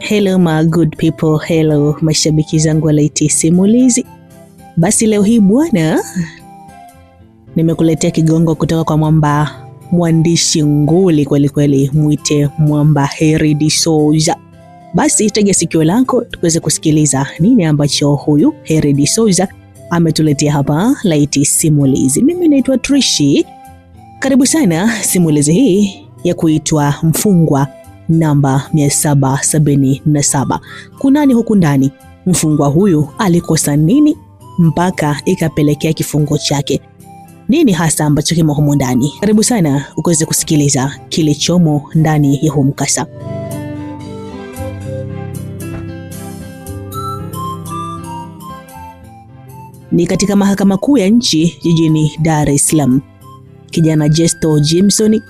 Hello my good people, hello mashabiki zangu wa Laiti Simulizi. Basi leo hii bwana, nimekuletea kigongo kutoka kwa mwandishi nguli kweli kweli, muite mwamba Heri D'Souza. Basi tega sikio lako tuweze kusikiliza nini ambacho huyu Heri D'Souza ametuletea hapa Laiti Simulizi. Mimi naitwa Trishi. Karibu sana simulizi hii ya kuitwa Mfungwa namba 777. Kunani huku ndani? Mfungwa huyu alikosa nini mpaka ikapelekea kifungo chake? Nini hasa ambacho kimo humu ndani? Karibu sana ukaweze kusikiliza kilichomo ndani ya huu mkasa. Ni katika mahakama kuu ya nchi jijini Dar es Salaam. Kijana Jesto Jimson,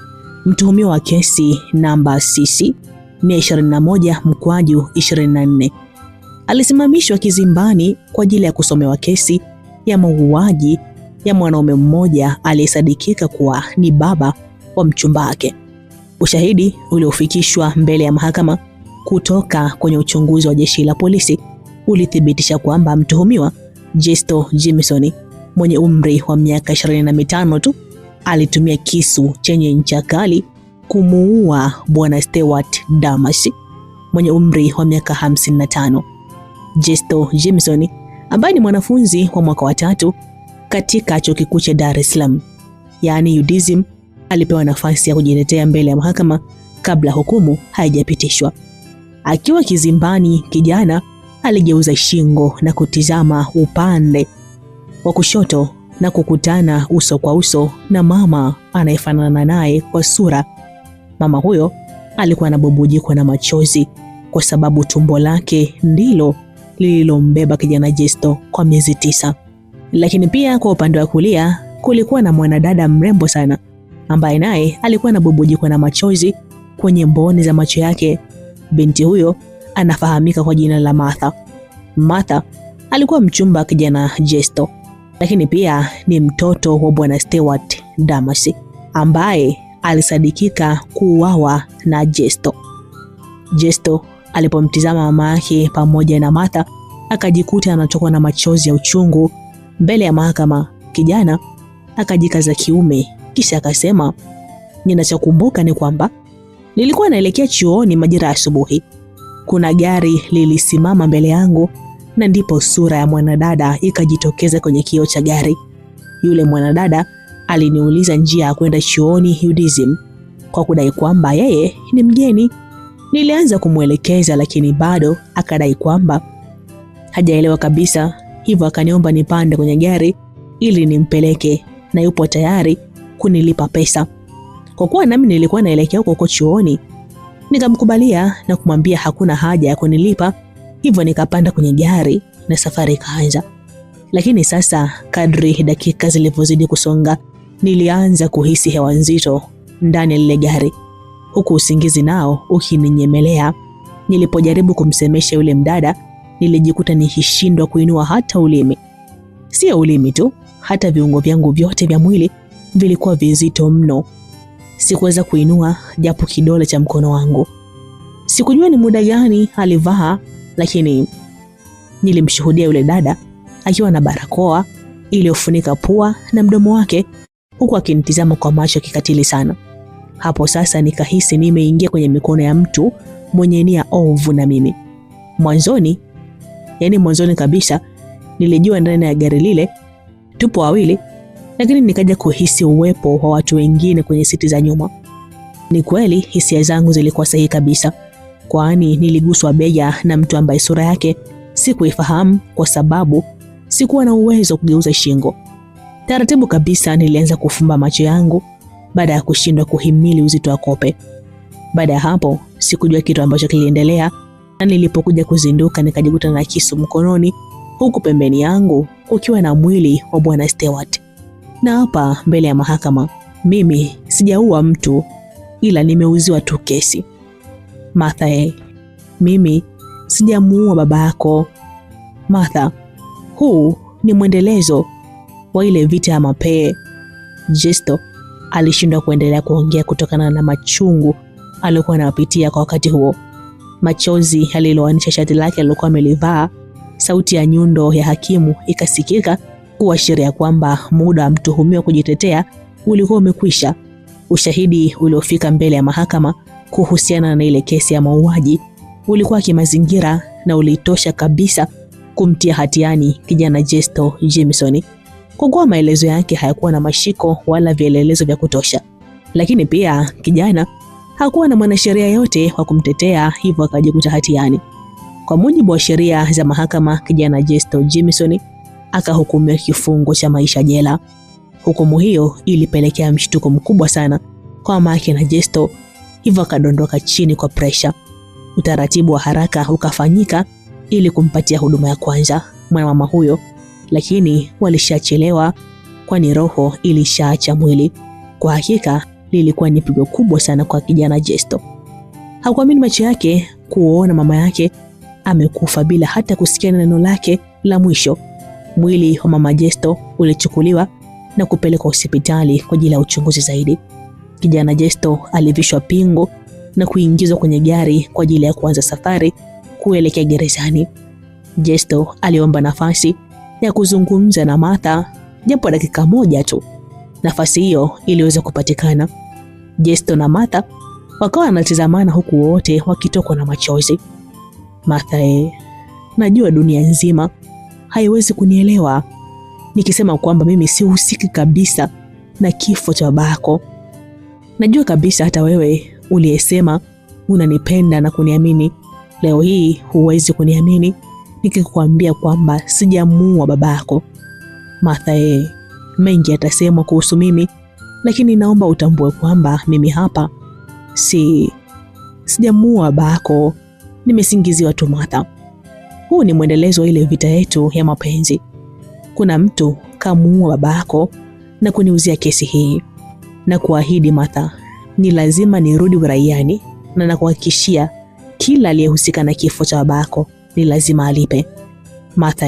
mtuhumiwa wa kesi namba CC 21/24, alisimamishwa kizimbani kwa ajili ya kusomewa kesi ya mauaji ya mwanaume mmoja aliyesadikika kuwa ni baba wa mchumba wake. Ushahidi uliofikishwa mbele ya mahakama kutoka kwenye uchunguzi wa jeshi la polisi ulithibitisha kwamba mtuhumiwa Jesto Jimson mwenye umri wa miaka 25 tu alitumia kisu chenye ncha kali kumuua bwana Stewart Damas mwenye umri wa miaka 55. Jesto Jimson ambaye ni mwanafunzi wa mwaka wa 3 katika chuo kikuu cha Dar es Salaam, yaani UDSM, alipewa nafasi ya kujitetea mbele ya mahakama kabla hukumu haijapitishwa. Akiwa kizimbani, kijana aligeuza shingo na kutizama upande wa kushoto na kukutana uso kwa uso na mama anayefanana naye kwa sura. Mama huyo alikuwa anabubujikwa na machozi kwa sababu tumbo lake ndilo lililombeba kijana Jesto kwa miezi 9. Lakini pia kwa upande wa kulia kulikuwa na mwanadada mrembo sana ambaye naye alikuwa anabubujikwa na machozi kwenye mboni za macho yake. Binti huyo anafahamika kwa jina la Martha. Martha alikuwa mchumba kijana Jesto, lakini pia ni mtoto wa bwana Stewart Damas ambaye alisadikika kuuawa na Jesto. Jesto alipomtizama mama yake pamoja na Martha akajikuta anatokwa na machozi ya uchungu mbele ya mahakama. Kijana akajikaza kiume kisha akasema, ninachokumbuka ni kwamba nilikuwa naelekea chuoni majira ya asubuhi. Kuna gari lilisimama mbele yangu na ndipo sura ya mwanadada ikajitokeza kwenye kioo cha gari. Yule mwanadada aliniuliza njia ya kwenda chuoni UDSM kwa kudai kwamba yeye ni mgeni. Nilianza kumuelekeza lakini bado akadai kwamba hajaelewa kabisa, hivyo akaniomba nipande kwenye gari ili nimpeleke na yupo tayari kunilipa pesa. Kwa kuwa nami nilikuwa naelekea huko chuoni, nikamkubalia na kumwambia hakuna haja ya kunilipa, hivyo nikapanda kwenye gari na safari ikaanza. Lakini sasa kadri dakika zilivyozidi kusonga, nilianza kuhisi hewa nzito ndani ya lile gari, huku usingizi nao ukininyemelea. Nilipojaribu kumsemesha yule mdada, nilijikuta nikishindwa kuinua hata ulimi. Sio ulimi tu, hata viungo vyangu vyote vya mwili vilikuwa vizito mno. Sikuweza kuinua japo kidole cha mkono wangu. Sikujua ni muda gani alivaa, lakini nilimshuhudia yule dada akiwa na barakoa iliyofunika pua na mdomo wake, huku akinitizama kwa macho kikatili sana. Hapo sasa nikahisi nimeingia kwenye mikono ya mtu mwenye nia ovu na mimi. Mwanzoni kabisa nilijua ndani ya gari lile tupo wawili, lakini nikaja kuhisi uwepo wa watu wengine kwenye siti za nyuma. Ni kweli hisia zangu zilikuwa sahihi kabisa, kwani niliguswa bega na mtu ambaye sura yake sikuifahamu kwa sababu sikuwa na uwezo kugeuza shingo. Taratibu kabisa nilianza kufumba macho yangu baada ya kushindwa kuhimili uzito wa kope. Baada ya hapo sikujua kitu ambacho kiliendelea, na nilipokuja kuzinduka nikajikuta na kisu mkononi, huku pembeni yangu kukiwa na mwili wa bwana Stewart. Na hapa mbele ya mahakama, mimi sijaua mtu ila nimeuziwa tu kesi. Martha, mimi sijamuua baba yako. Martha, huu ni mwendelezo wa ile vita ya mapee. Jesto alishindwa kuendelea kuongea kutokana na machungu aliyokuwa anapitia kwa wakati huo. Machozi yaliloanisha shati lake alilokuwa amelivaa. Sauti ya nyundo ya hakimu ikasikika kuashiria kwamba muda wa mtuhumiwa kujitetea ulikuwa umekwisha. Ushahidi uliofika mbele ya mahakama kuhusiana na ile kesi ya mauaji ulikuwa kimazingira na ulitosha kabisa kumtia hatiani kijana Jesto Jameson, kwa kuwa maelezo yake hayakuwa na mashiko wala vielelezo vya kutosha. Lakini pia kijana hakuwa na mwanasheria yote wa kumtetea, hivyo akajikuta hatiani. Kwa mujibu wa sheria za mahakama, kijana Jesto Jameson akahukumiwa kifungo cha maisha jela. Hukumu hiyo ilipelekea mshtuko mkubwa sana kwa mama yake na Jesto, hivyo akadondoka chini kwa pressure. Utaratibu wa haraka ukafanyika ili kumpatia huduma ya kwanza mama huyo, lakini walishachelewa kwani roho ilishaacha mwili. Kwa hakika lilikuwa ni pigo kubwa sana kwa kijana Jesto. Hakuamini macho yake kuona mama yake amekufa bila hata kusikia neno lake la mwisho. Mwili wa mama Jesto ulichukuliwa na kupelekwa hospitali kwa ajili ya uchunguzi zaidi. Kijana Jesto alivishwa pingu na kuingizwa kwenye gari kwa ajili ya kuanza safari kuelekea gerezani. Jesto aliomba nafasi ya kuzungumza na Martha japo dakika moja tu. Nafasi hiyo iliweza kupatikana. Jesto na Martha wakawa wanatazamana huku wote wakitokwa na machozi. Martha, najua dunia nzima haiwezi kunielewa nikisema kwamba mimi sihusiki kabisa na kifo cha babako. Najua kabisa hata wewe uliyesema unanipenda na kuniamini, leo hii huwezi kuniamini nikikwambia kwamba sijamuua babako. Martha, mengi atasemwa kuhusu mimi, lakini naomba utambue kwamba mimi hapa sijamuua babako, nimesingiziwa tu Martha. Huu ni mwendelezo ile vita yetu ya mapenzi. Kuna mtu kamuua babako na kuniuzia kesi hii. Na kuahidi Martha, ni lazima nirudi uraiani na nakuhakikishia kila aliyehusika na kifo cha babako ni lazima alipe. Martha,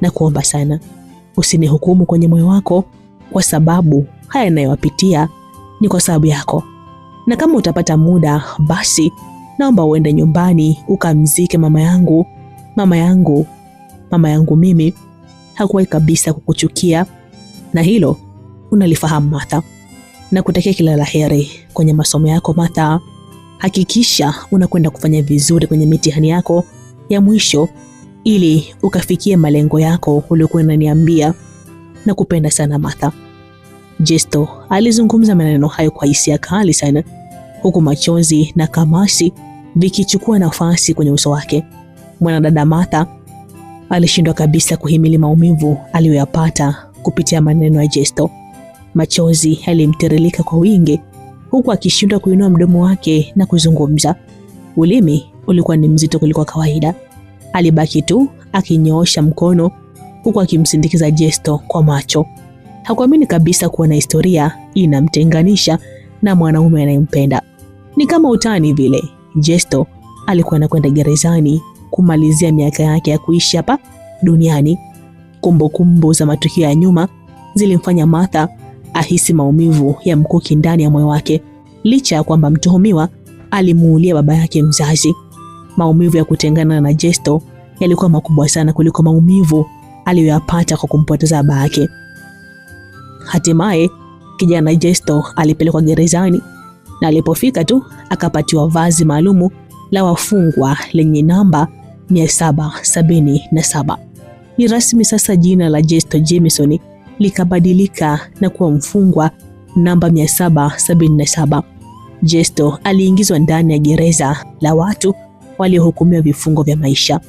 nakuomba sana usinihukumu kwenye moyo wako, kwa sababu haya ninayopitia ni kwa sababu yako. Na kama utapata muda, basi naomba uende nyumbani ukamzike mama yangu. Mama yangu mimi hakuwahi kabisa kukuchukia, na hilo unalifahamu Martha. Na kutakia kila laheri kwenye masomo yako Martha. Hakikisha unakwenda kufanya vizuri kwenye mitihani yako ya mwisho ili ukafikie malengo yako uliokuwa unaniambia. Na kupenda sana Martha. Jesto alizungumza maneno hayo kwa hisia kali sana, huku machozi na kamasi vikichukua nafasi kwenye uso wake. Mwanadada Martha alishindwa kabisa kuhimili maumivu aliyoyapata kupitia maneno ya Jesto. Machozi yalimtiririka kwa wingi, huku akishindwa kuinua mdomo wake na kuzungumza. Ulimi ulikuwa ni mzito kuliko kawaida. Alibaki tu akinyoosha mkono huku akimsindikiza Jesto kwa macho. Hakuamini kabisa kuwa na historia inamtenganisha na mwanaume anayempenda. Ni kama utani vile. Jesto alikuwa anakwenda gerezani kumalizia miaka yake ya kuishi hapa duniani. Kumbukumbu za matukio ya nyuma zilimfanya Martha ahisi maumivu ya mkuki ndani ya moyo wake, licha ya kwamba mtuhumiwa alimuulia baba yake mzazi. Maumivu ya kutengana na Jesto yalikuwa makubwa sana kuliko maumivu aliyoyapata kwa kumpoteza baba yake. Hatimaye kijana Jesto alipelekwa gerezani, na alipofika tu akapatiwa vazi maalumu la wafungwa lenye namba 777. Ni rasmi sasa, jina la Jesto Jameson likabadilika na kuwa mfungwa namba 777. Jesto aliingizwa ndani ya gereza la watu waliohukumiwa vifungo vya maisha.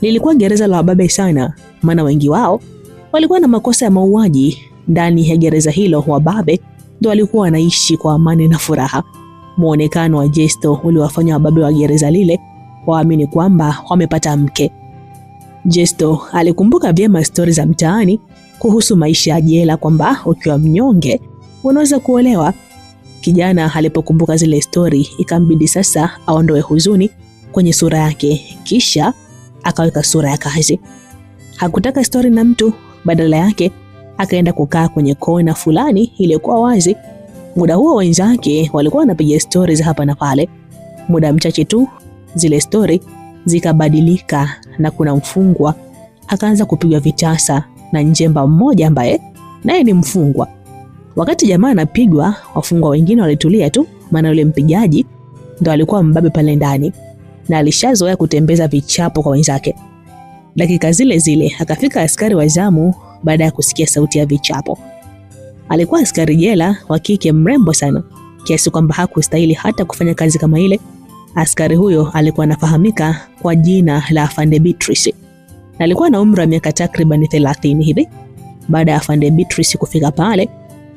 Lilikuwa gereza la wababe sana, maana wengi wao walikuwa na makosa ya mauaji. Ndani ya gereza hilo wababe ndio walikuwa wanaishi kwa amani na furaha. Muonekano wa Jesto uliwafanya wababe wa gereza lile waamini kwamba wamepata mke. Jesto alikumbuka vyema stori za mtaani kuhusu maisha ya jela, kwamba ukiwa mnyonge unaweza kuolewa. Kijana alipokumbuka zile stori, ikambidi sasa aondoe huzuni kwenye sura yake, kisha akaweka sura ya kazi. Hakutaka stori na mtu, badala yake akaenda kukaa kwenye kona fulani iliyokuwa wazi. Muda huo wenzake walikuwa wanapiga stori za hapa na pale. Muda mchache tu zile stori zikabadilika na kuna mfungwa akaanza kupigwa vitasa na njemba mmoja ambaye naye ni mfungwa. Wakati jamaa anapigwa, wafungwa wengine walitulia tu, maana yule mpigaji ndo alikuwa mbabe pale ndani na alishazoea kutembeza vichapo kwa wenzake. Dakika zile zile akafika askari wa zamu baada ya kusikia sauti ya vichapo. Alikuwa askari jela wa kike mrembo sana, kiasi kwamba hakustahili hata kufanya kazi kama ile. Askari huyo alikuwa anafahamika kwa jina la Afande Beatrice. Alikuwa na umri wa miaka takriban 30 hivi. Baada ya Afande Beatrice kufika pale,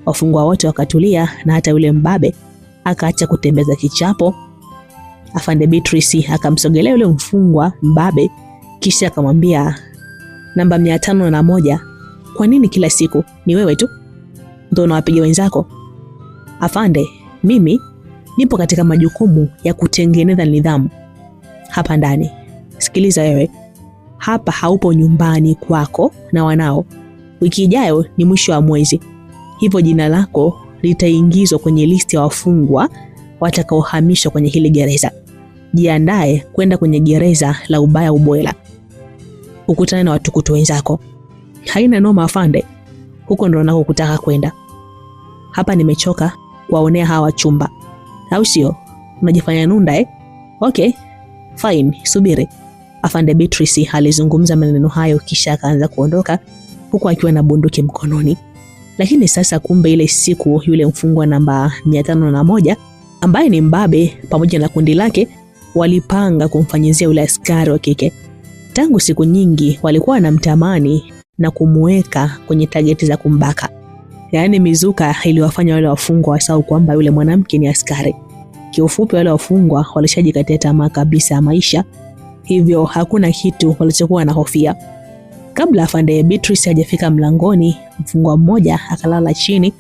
wafungwa wote wakatulia na hata yule mbabe akaacha kutembeza kichapo. Afande Beatrice akamsogelea yule mfungwa mbabe kisha akamwambia, namba 501, kwa nini kila siku ni wewe tu ndio unawapiga wenzako? Afande, mimi nipo katika majukumu ya kutengeneza nidhamu hapa ndani. Sikiliza wewe, hapa haupo nyumbani kwako na wanao. Wiki ijayo ni mwisho wa mwezi, hivyo jina lako litaingizwa kwenye listi ya wafungwa watakaohamishwa kwenye hili gereza. Jiandae kwenda kwenye gereza la Ubaya Ubwela, ukutane na watukutu wenzako. Haina noma afande, huko ndo nako kutaka kwenda. Hapa nimechoka kuwaonea hawa chumba, au sio? Unajifanya nunda Okay, fine, subiri. Afande Beatrice alizungumza maneno hayo kisha akaanza kuondoka huku akiwa na bunduki mkononi. Lakini sasa kumbe ile siku yule mfungwa namba 501 ambaye ni mbabe pamoja na kundi lake walipanga kumfanyizia yule askari wa kike. Tangu siku nyingi walikuwa wanamtamani na kumuweka kwenye targeti za kumbaka. Yaani mizuka iliwafanya wale wafungwa wasahau kwamba yule mwanamke ni askari. Kiufupi wale wafungwa walishajikatia tamaa kabisa ya maisha, hivyo hakuna kitu walichokuwa na hofia. Kabla Afande Beatrice hajafika mlangoni, mfungwa mmoja akalala chini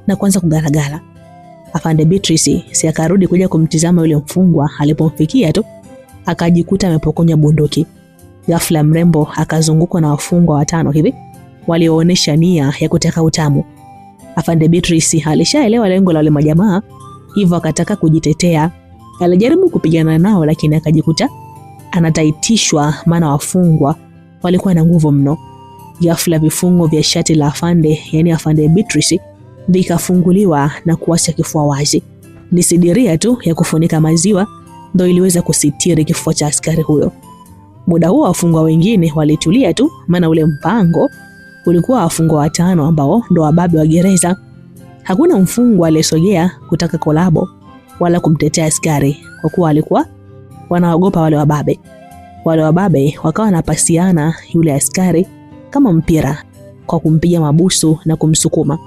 na kuanza kugaragara. Afande Beatrice si akarudi kuja kumtizama yule mfungwa. Alipomfikia tu akajikuta amepokonywa bunduki. Ghafla mrembo akazungukwa na wafungwa 5 hivi walioonesha nia ya kutaka utamu. Afande Beatrice alishaelewa lengo la wale majamaa, hivyo akataka kujitetea. Alijaribu kupigana nao lakini akajikuta anataitishwa, maana wafungwa walikuwa na nguvu mno. Ghafla vifungo vya shati la Afande, yani Afande Beatrice, vikafunguliwa na kuacha kifua wazi. Ni sidiria tu ya kufunika maziwa ndio iliweza kusitiri kifua cha askari huyo. Muda huo wafungwa wengine walitulia tu, maana ule mpango ulikuwa wafungwa 5 ambao ndo wababe wa gereza. Hakuna mfungwa aliyesogea kutaka kolabo wala kumtetea askari, kwa kuwa alikuwa wanaogopa wale wababe. Wale wababe wakawa wanapasiana yule askari kama mpira kwa kumpiga mabusu na kumsukuma.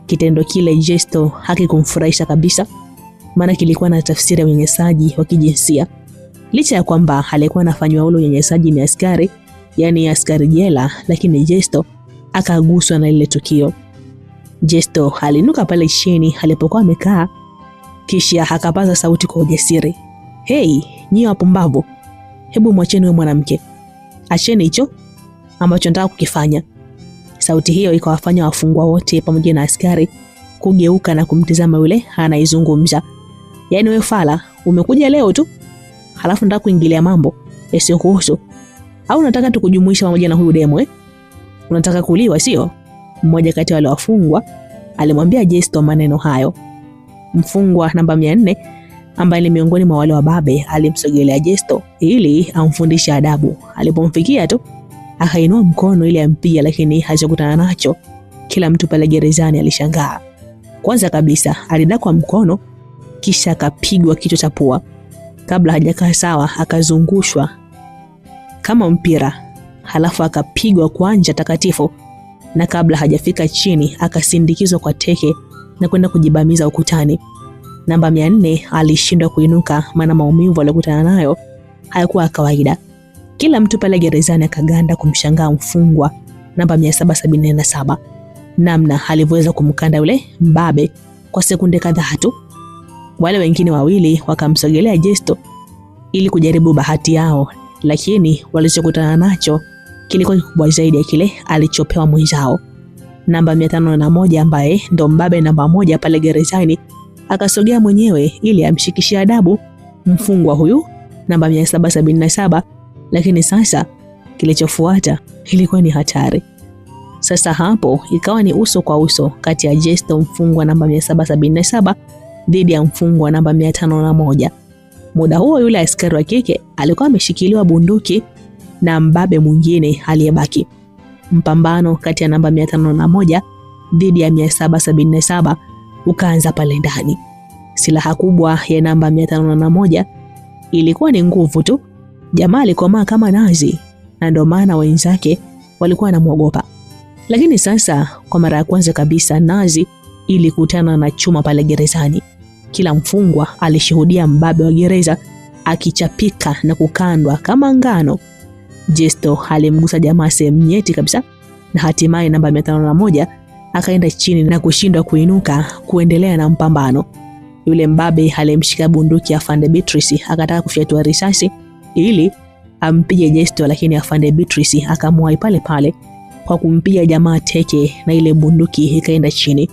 Kitendo kile gesto hakikumfurahisha kabisa, maana kilikuwa na tafsiri ya unyanyasaji wa kijinsia. Licha ya kwamba alikuwa anafanywa ule unyanyasaji ni askari, yani askari jela, lakini gesto akaguswa na ile tukio. Gesto alinuka pale chini alipokuwa amekaa, kisha akapaza sauti kwa ujasiri, "Hey, nyie wapumbavu, hebu mwacheni huyo mwanamke. Acheni hicho ambacho nataka kukifanya." Sauti hiyo ikawafanya wafungwa wote pamoja na askari kugeuka na kumtizama yule anaizungumza. "Yaani wewe fala, umekuja leo tu, halafu nataka kuingilia mambo yasiyokuhusu? Au unataka tukujumuisha pamoja na huyu demo Unataka kuliwa sio?" Mmoja kati ya wale wafungwa alimwambia Gesto maneno hayo. Mfungwa namba 400 ambaye ni miongoni mwa wale wababe alimsogelea Gesto ili amfundishe adabu. Alipomfikia tu akainua mkono ili ampige, lakini hajokutana nacho. Kila mtu pale gerezani alishangaa. Kwanza kabisa alidakwa mkono kisha akapigwa kichwa cha pua. Kabla hajakaa sawa akazungushwa kama mpira, halafu akapigwa kwa nja takatifu, na kabla hajafika chini akasindikizwa kwa teke na kwenda kujibamiza ukutani. Namba 400 alishindwa kuinuka, maana maumivu aliyokutana nayo hayakuwa kawaida. Kila mtu pale gerezani akaganda kumshangaa mfungwa namba 777, namna alivyoweza kumkanda yule mbabe kwa sekunde kadhaa tu. Wale wengine wawili wakamsogelea Gesto ili kujaribu bahati yao, lakini walichokutana nacho kilikuwa kikubwa zaidi ya kile alichopewa mwenzao. Namba 501 ambaye ndo mbabe namba 1 pale gerezani akasogea mwenyewe ili amshikishie adabu mfungwa huyu namba 777, lakini sasa kilichofuata ilikuwa ni hatari. Sasa hapo ikawa ni uso kwa uso kati ya Jesto mfungwa namba 777 dhidi ya mfungwa namba 501. Muda huo yule askari wa kike alikuwa ameshikiliwa bunduki na mbabe mwingine aliyebaki. Mpambano kati ya namba 501 dhidi ya 777 ukaanza pale ndani. Silaha kubwa ya namba 501 ilikuwa ni nguvu tu. Jamaa alikomaa kama nazi na ndio maana wenzake walikuwa wanamwogopa. Lakini sasa kwa mara ya kwanza kabisa nazi ilikutana na chuma pale gerezani. Kila mfungwa alishuhudia mbabe wa gereza akichapika na kukandwa kama ngano. Jesto alimgusa jamaa sehemu nyeti kabisa na hatimaye namba 501 akaenda chini na kushindwa kuinuka kuendelea na mpambano. Yule mbabe alimshika bunduki Afande Beatrice akataka kufyatua risasi ili ampige Jesto, lakini Afande Beatrice akamwahi pale pale kwa kumpiga jamaa teke na ile bunduki ikaenda chini.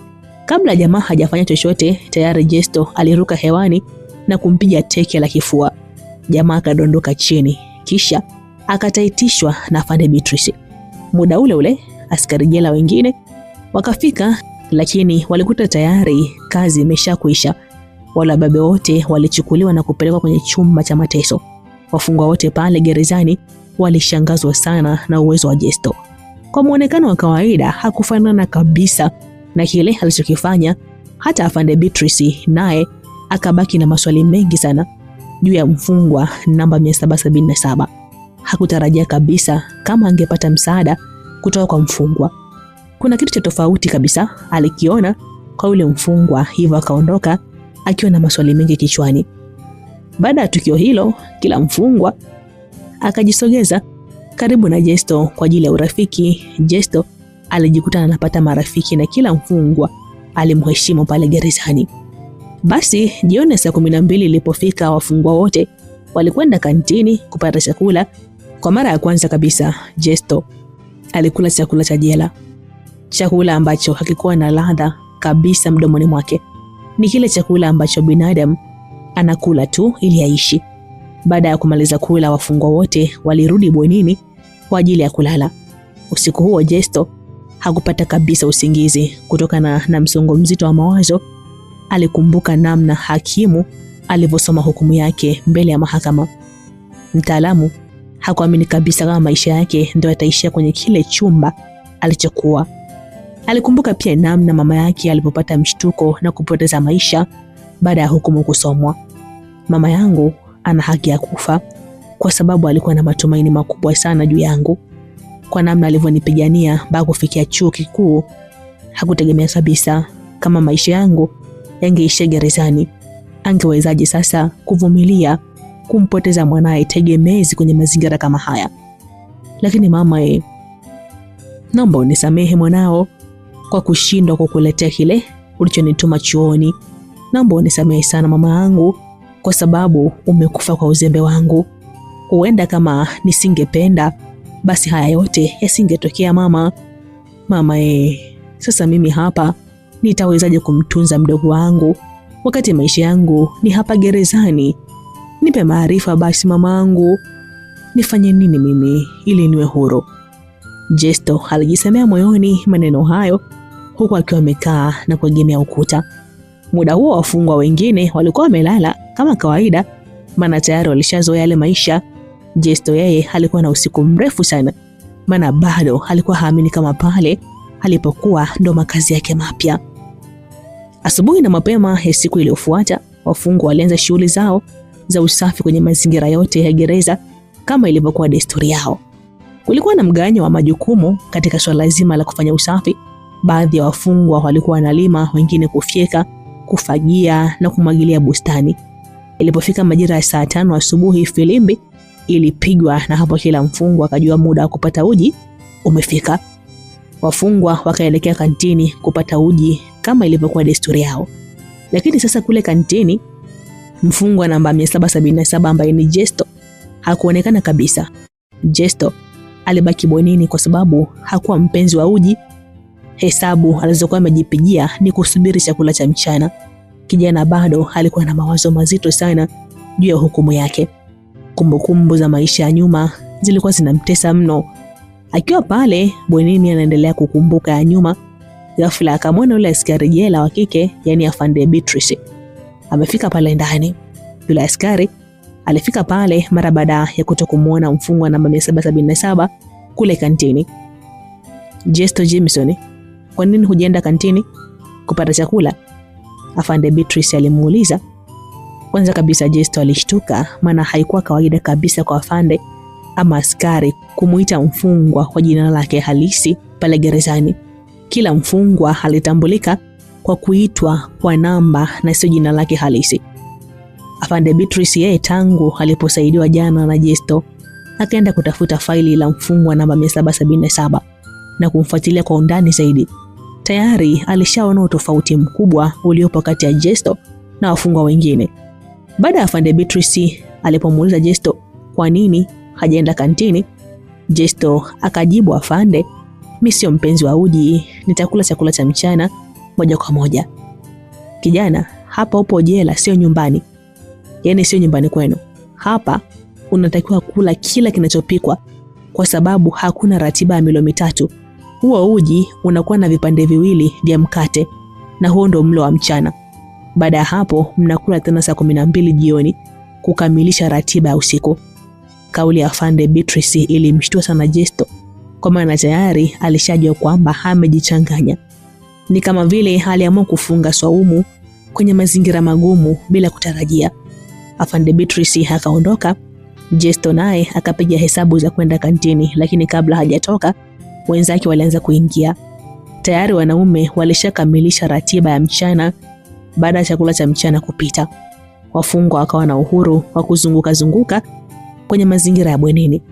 Kabla jamaa hajafanya chochote tayari Jesto aliruka hewani na kumpiga teke la kifua. Jamaa akadondoka chini kisha akataitishwa na Afande Beatrice. Muda ule ule askari jela wengine wakafika, lakini walikuta tayari kazi imeshakuisha. Wala babe wote walichukuliwa na kupelekwa kwenye chumba cha mateso. Wafungwa wote pale gerezani walishangazwa sana na uwezo wa Jesto. Kwa muonekano wa kawaida hakufanana kabisa na kile alichokifanya. Hata Afande Beatrice naye akabaki na maswali mengi sana juu ya mfungwa namba 777. Hakutarajia kabisa kama angepata msaada kutoka kwa mfungwa. Kuna kitu cha tofauti kabisa alikiona kwa yule mfungwa, hivyo akaondoka akiwa na maswali mengi kichwani. Baada ya tukio hilo, kila mfungwa akajisogeza karibu na Jesto kwa ajili ya urafiki. Jesto alijikuta anapata marafiki na kila mfungwa alimheshimu pale gerezani. Basi jioni saa 12 ilipofika, wafungwa wote walikwenda kantini kupata chakula. Kwa mara ya kwanza kabisa Jesto alikula chakula cha jela, chakula ambacho hakikuwa na ladha kabisa mdomoni mwake. Ni kile chakula ambacho binadamu anakula tu ili aishi. Baada ya kumaliza kula, wafungwa wote walirudi bwenini kwa ajili ya kulala. Usiku huo Jesto hakupata kabisa usingizi kutokana na msongo mzito wa mawazo. Alikumbuka namna hakimu alivyosoma hukumu yake mbele ya mahakama. Mtaalamu hakuamini kabisa kama maisha yake ndio yataishia kwenye kile chumba alichokuwa. Alikumbuka pia namna mama yake alipopata mshtuko na kupoteza maisha baada ya hukumu kusomwa. Mama yangu ana haki ya kufa kwa sababu alikuwa na matumaini makubwa sana juu yangu. Kwa namna alivyonipigania mpaka kufikia chuo kikuu, hakutegemea kabisa kama maisha yangu yangeishia gerezani. Angewezaje sasa kuvumilia kumpoteza mwanae tegemezi kwenye mazingira kama haya? Lakini mama, naomba unisamehe mwanao kwa kushindwa kukuletea kile ulichonituma chuoni. Naomba unisamehe sana mama yangu kwa sababu umekufa kwa uzembe wangu. Huenda kama nisingependa basi haya yote yasingetokea mama. Mama, sasa mimi hapa nitawezaje kumtunza mdogo wangu wakati maisha yangu ni hapa gerezani? Nipe maarifa basi mamangu, nifanye nini mimi ili niwe huru? Jesto alijisemea moyoni maneno hayo huku akiwa amekaa na kuegemea ukuta. Muda huo wafungwa wengine walikuwa wamelala kama kawaida, maana tayari walishazoea yale maisha. Jesto yeye alikuwa na usiku mrefu sana, maana bado alikuwa haamini kama pale alipokuwa ndo makazi yake mapya. Asubuhi na mapema ya siku iliyofuata, wafungwa walianza shughuli zao za usafi kwenye mazingira yote ya gereza kama ilivyokuwa desturi yao. Kulikuwa na mgawanyo wa majukumu katika swala zima la kufanya usafi. Baadhi ya wafungwa walikuwa wanalima, wengine kufyeka, kufagia na kumwagilia bustani. Ilipofika majira ya saa 5 asubuhi, filimbi ilipigwa na hapo kila mfungwa akajua muda wa kupata uji umefika. Wafungwa wakaelekea kantini kupata uji kama ilivyokuwa desturi yao. Lakini sasa kule kantini, mfungwa namba 777 ambaye ni Jesto hakuonekana kabisa. Jesto alibaki bwenini kwa sababu hakuwa mpenzi wa uji. Hesabu alizokuwa amejipigia ni kusubiri chakula cha mchana. Kijana bado alikuwa na mawazo mazito sana juu ya hukumu yake. Kumbukumbu za maisha ya nyuma zilikuwa zinamtesa mno. Akiwa pale bwenini anaendelea kukumbuka ya nyuma, ghafla akamwona yule askari jela wa kike, yani Afande Beatrice. Amefika pale ndani. Yule askari alifika pale mara baada ya kutokumuona mfungwa namba 777 kule kantini. Jesto Jameson, kwa nini hujaenda kantini kupata chakula? Afande Beatrice alimuuliza. Kwanza kabisa Jesto alishtuka, maana haikuwa kawaida kabisa kwa afande ama askari kumuita mfungwa kwa jina lake halisi pale gerezani. Kila mfungwa alitambulika kwa kuitwa kwa namba na sio jina lake halisi. Afande Beatrice yeye tangu aliposaidiwa jana na Jesto akaenda kutafuta faili la mfungwa namba 777 na kumfuatilia kwa undani zaidi. Tayari alishaona utofauti mkubwa uliopo kati ya Jesto na wafungwa wengine. Baada ya Afande Beatrice alipomuuliza Jesto kwa nini hajaenda kantini, Jesto akajibu, afande, mimi sio mpenzi wa uji, nitakula chakula cha mchana moja kwa moja. Kijana, hapa upo jela, sio nyumbani. Yaani sio nyumbani kwenu. Hapa unatakiwa kula kila kinachopikwa kwa sababu hakuna ratiba ya milo mitatu. Huo uji unakuwa na vipande viwili vya mkate na huo ndo mlo wa mchana. Baada ya hapo mnakula tena saa 12 jioni kukamilisha ratiba ya usiku. Kauli ya Afande Beatrice ilimshtua sana Jesto, kwa maana tayari alishajua kwamba amejichanganya. Ni kama vile aliamua kufunga swaumu kwenye mazingira magumu bila kutarajia. Afande Beatrice akaondoka. Jesto naye akapiga hesabu za kwenda kantini, lakini kabla hajatoka wenzake walianza kuingia. Tayari wanaume walishakamilisha ratiba ya mchana. Baada ya chakula cha mchana kupita, wafungwa wakawa na uhuru wa kuzunguka kwenye mazingira ya bwenini.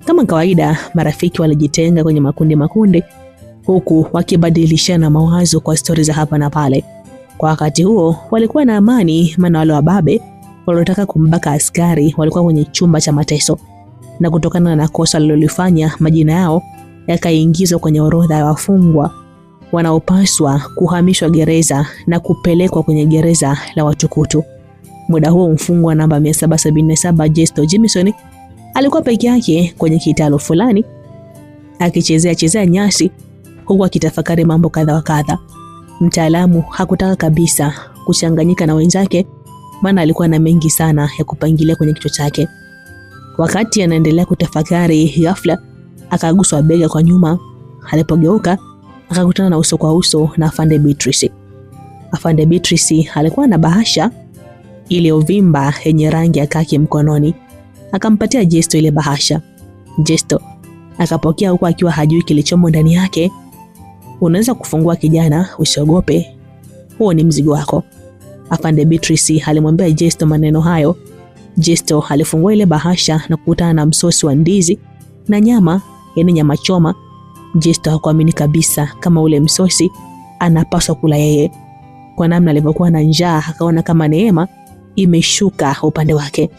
Kama kawaida, marafiki walijitenga kwenye makundi huku wakibadilishana mawazo kwa stori za hapa na pale. Kwa wakati huo walikuwa na amani, maana wale wababe waliotaka kumbaka askari walikuwa kwenye chumba cha mateso, na kutokana na kosa lilolifanya majina yao yakaingizwa kwenye orodha ya wafungwa wanaopaswa kuhamishwa gereza na kupelekwa kwenye gereza la Watukutu. Muda huo mfungwa namba 777 Jesto Jameson alikuwa peke yake kwenye kitalo fulani akichezea nyasi huku akitafakari mambo kadha wa kadha. Mtaalamu hakutaka kabisa kuchanganyika na wenzake, maana alikuwa na mengi sana ya kupangilia kwenye kichwa chake. Wakati anaendelea kutafakari, ghafla akaguswa bega kwa nyuma. Alipogeuka akakutana na uso kwa uso na Afande Beatrice. Afande Beatrice alikuwa na bahasha ile uvimba yenye rangi ya kaki mkononi. Akampatia Jesto ile bahasha. Jesto akapokea huko akiwa hajui kilichomo ndani yake. Unaweza kufungua kijana, usiogope. Huo ni mzigo wako. Afande Beatrice alimwambia Jesto maneno hayo. Jesto alifungua ile bahasha na kukutana na msosi wa ndizi na nyama, yani nyama choma. Jesto hakuamini kabisa kama ule msosi anapaswa kula yeye. Kwa namna alivyokuwa na njaa, akaona kama neema imeshuka upande wake.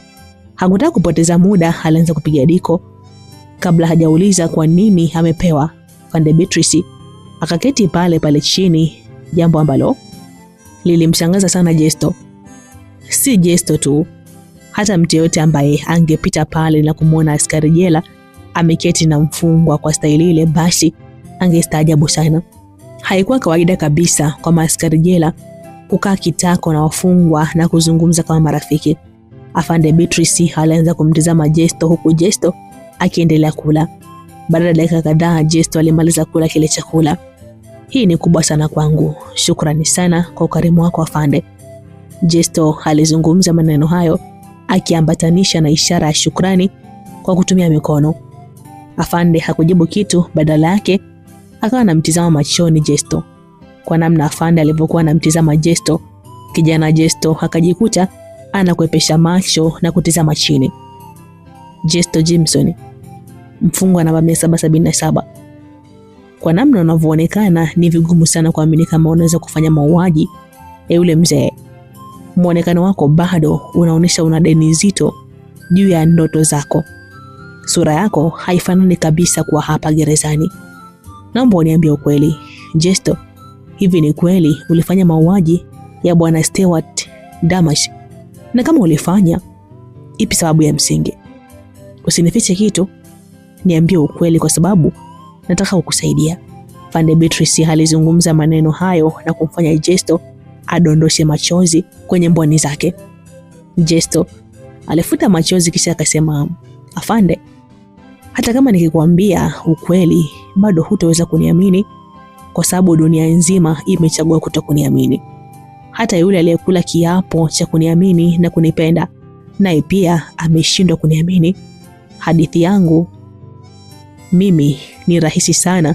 Hakutaka kupoteza muda, alianza kupiga diko. Kabla hajauliza kwa nini amepewa, Afande Beatrice akaketi pale chini, jambo ambalo lilimshangaza sana Jesto. Si Jesto tu, hata mtu yote ambaye angepita pale na kumuona askari jela ameketi na mfungwa kwa staili ile, basi angestaajabu sana. Haikuwa kawaida kabisa kwa maaskari jela kukaa kitako na wafungwa na kuzungumza kama marafiki. Afande Beatrice alianza kumtazama Jesto huku Jesto akiendelea kula. Baada ya dakika kadhaa Jesto alimaliza kula kile chakula. Hii ni kubwa sana kwangu. Shukrani sana kwa ukarimu wako afande. Jesto alizungumza maneno hayo akiambatanisha na ishara ya shukrani kwa kutumia mikono. Afande hakujibu kitu, badala yake akawa anamtizama machoni Jesto. Kwa namna afande alivyokuwa anamtizama Jesto, kijana Jesto akajikuta anakwepesha macho na kutizama chini. Jesto Jameson, mfungwa namba 777. Kwa namna unavyoonekana ni vigumu sana kuamini kama unaweza kufanya mauaji ya yule mzee. Muonekano wako bado unaonesha una deni zito juu ya ndoto zako. Sura yako haifanani kabisa kwa hapa gerezani. Naomba uniambie ukweli, Jesto, hivi ni kweli ulifanya mauaji ya bwana Stewart Damash? Na kama ulifanya, ipi sababu ya msingi? Usinifiche kitu, niambie ukweli kwa sababu nataka kukusaidia. Afande Beatrice alizungumza maneno hayo na kumfanya Jesto adondoshe machozi kwenye mboni zake. Jesto alifuta machozi kisha akasema, afande, hata kama nikikwambia ukweli bado hutaweza kuniamini kwa sababu dunia nzima imechagua kutokuniamini. Hata yule aliyekula kiapo cha kuniamini na kunipenda naye pia ameshindwa kuniamini. Hadithi yangu mimi ni rahisi sana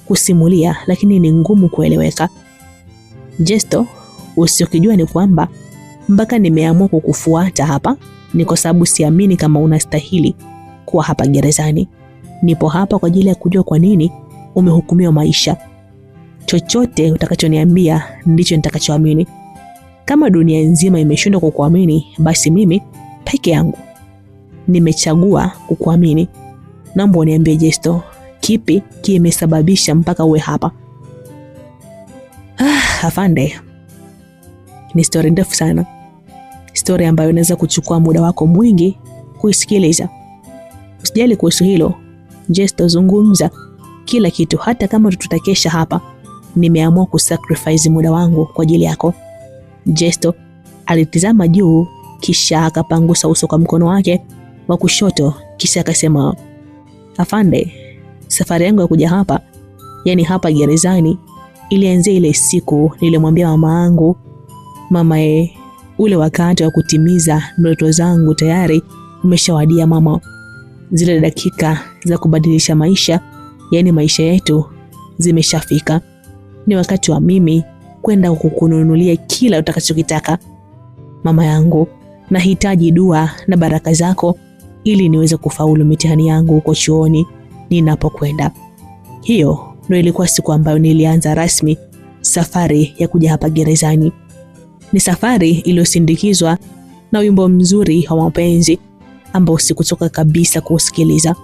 kusimulia lakini ni ngumu kueleweka. Jesto, usichokijua ni kwamba mpaka nimeamua kukufuata hapa ni kwa sababu siamini kama unastahili kuwa hapa gerezani. Nipo hapa kwa ajili ya kujua kwa nini umehukumiwa maisha. Chochote utakachoniambia ndicho nitakachoamini. Kama dunia nzima imeshindwa kukuamini, basi mimi peke yangu nimechagua kukuamini. Naomba uniambie Jesto, kipi kimesababisha mpaka uwe hapa? Afande, ni story ndefu sana. Story ambayo inaweza kuchukua muda wako mwingi kuisikiliza. Usijali kuhusu hilo. Jesto, zungumza kila kitu, hata kama tutakesha hapa. Nimeamua kusacrifice muda wangu kwa ajili yako. Jesto alitizama juu kisha akapangusa uso kwa mkono wake wa kushoto kisha akasema, afande, safari yangu ya kuja hapa, yani hapa gerezani, ilianzia ile siku nilimwambia mama yangu, mama, ule wakati wa kutimiza ndoto zangu tayari umeshawadia mama. Zile dakika za kubadilisha maisha, yani maisha yetu, zimeshafika. Ni wakati wa mimi kwenda kukununulia kila utakachokitaka. Mama yangu, nahitaji dua na baraka zako ili niweze kufaulu mitihani yangu huko chuoni ninapokwenda. Hiyo ndio ilikuwa siku ambayo nilianza rasmi safari ya kuja hapa gerezani. Ni safari iliyosindikizwa na wimbo mzuri wa mapenzi ambao sikuchoka kabisa kusikiliza.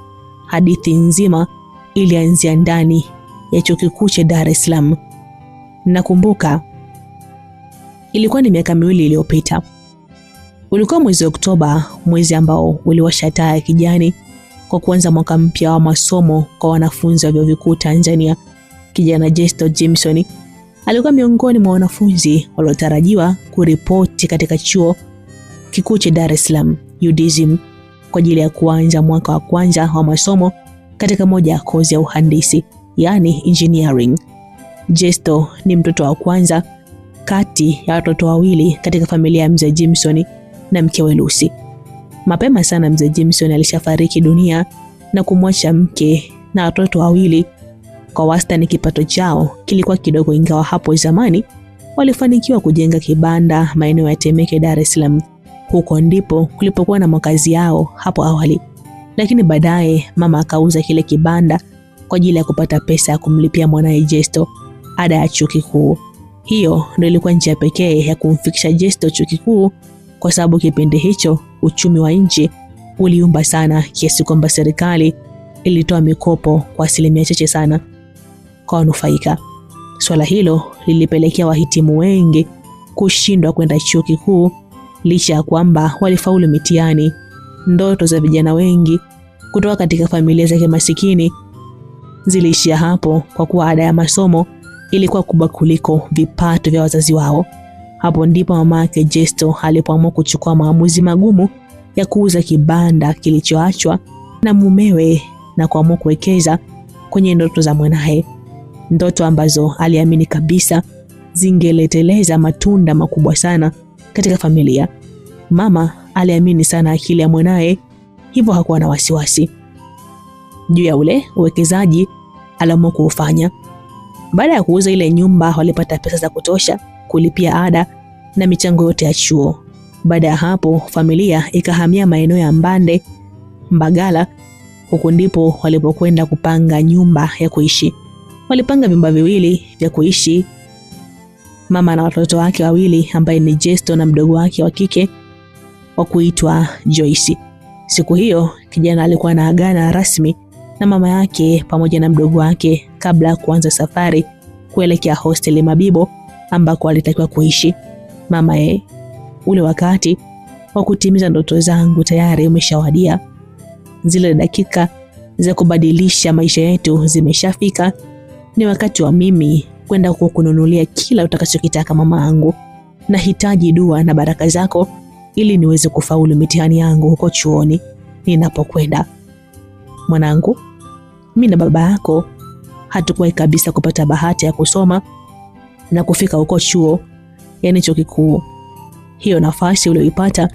Hadithi nzima ilianzia ndani ya chuo kikuu cha Dar es Salaam. Nakumbuka ilikuwa ni miaka 2 iliyopita. Ulikuwa mwezi Oktoba, mwezi ambao uliwasha taa ya kijani kwa kuanza mwaka mpya wa masomo kwa wanafunzi wa vyuo vikuu Tanzania. Kijana Jesto Jimson alikuwa miongoni mwa wanafunzi waliotarajiwa kuripoti katika chuo kikuu cha Dar es Salaam UDSM kwa ajili ya kuanza mwaka wa kwanza wa masomo katika moja ya kozi ya uhandisi, yani engineering. Jesto ni mtoto wa kwanza kati ya watoto wawili katika familia ya mzee Jimson na mkewe Lucy. Mapema sana mzee Jimson alishafariki dunia na kumwacha mke na watoto wawili. Kwa wastani kipato chao kilikuwa kidogo, ingawa hapo zamani walifanikiwa kujenga kibanda maeneo ya Temeke, Dar es Salaam. Huko ndipo kulipokuwa na makazi yao hapo awali. Lakini baadaye mama akauza kile kibanda kwa ajili ya kupata pesa ya kumlipia mwanae Jesto ada ya chuo kikuu. Hiyo ndio ilikuwa njia pekee ya kumfikisha Jesto chuo kikuu, kwa sababu kipindi hicho uchumi wa nchi uliumba sana kiasi kwamba serikali ilitoa mikopo kwa asilimia chache sana kwa wanufaika. Swala hilo lilipelekea wahitimu wengi kushindwa kwenda chuo kikuu licha ya kwamba walifaulu mitihani. Ndoto za vijana wengi kutoka katika familia za kimasikini ziliishia hapo kwa kuwa ada ya masomo ilikuwa kubwa kuliko vipato vya wazazi wao. Hapo ndipo mama yake Jesto alipoamua kuchukua maamuzi magumu ya kuuza kibanda kilichoachwa na mumewe na kuamua kuwekeza kwenye ndoto za mwanae, ndoto ambazo aliamini kabisa zingeleteleza matunda makubwa sana katika familia. Mama aliamini sana akili ya mwanae, hivyo hakuwa na wasiwasi juu ya ule uwekezaji aliamua kuufanya. Baada ya kuuza ile nyumba, walipata pesa za kutosha kulipia ada na michango yote ya chuo. Baada ya hapo familia ikahamia maeneo ya Mbande, Mbagala. Huko ndipo walipokwenda kupanga nyumba ya kuishi. Walipanga vyumba viwili vya kuishi, mama na watoto wake wawili ambaye ni Jesto na mdogo wake wa kike wa kuitwa Joyce. Siku hiyo kijana alikuwa anaagana rasmi na mama yake pamoja na mdogo wake kabla ya kuanza safari kuelekea hosteli Mabibo ambako alitakiwa kuishi. Mama, ule wakati wa kutimiza ndoto zangu tayari umeshawadia. zile dakika za kubadilisha maisha yetu zimeshafika. Ni wakati wa mimi kwenda kukununulia kila utakachokitaka mama yangu. Nahitaji dua na baraka zako ili niweze kufaulu mitihani yangu huko chuoni ninapokwenda. Mwanangu, mimi na baba yako hatukuwahi kabisa kupata bahati ya kusoma na kufika huko chuo, yani chuo kikuu. Hiyo nafasi uliyoipata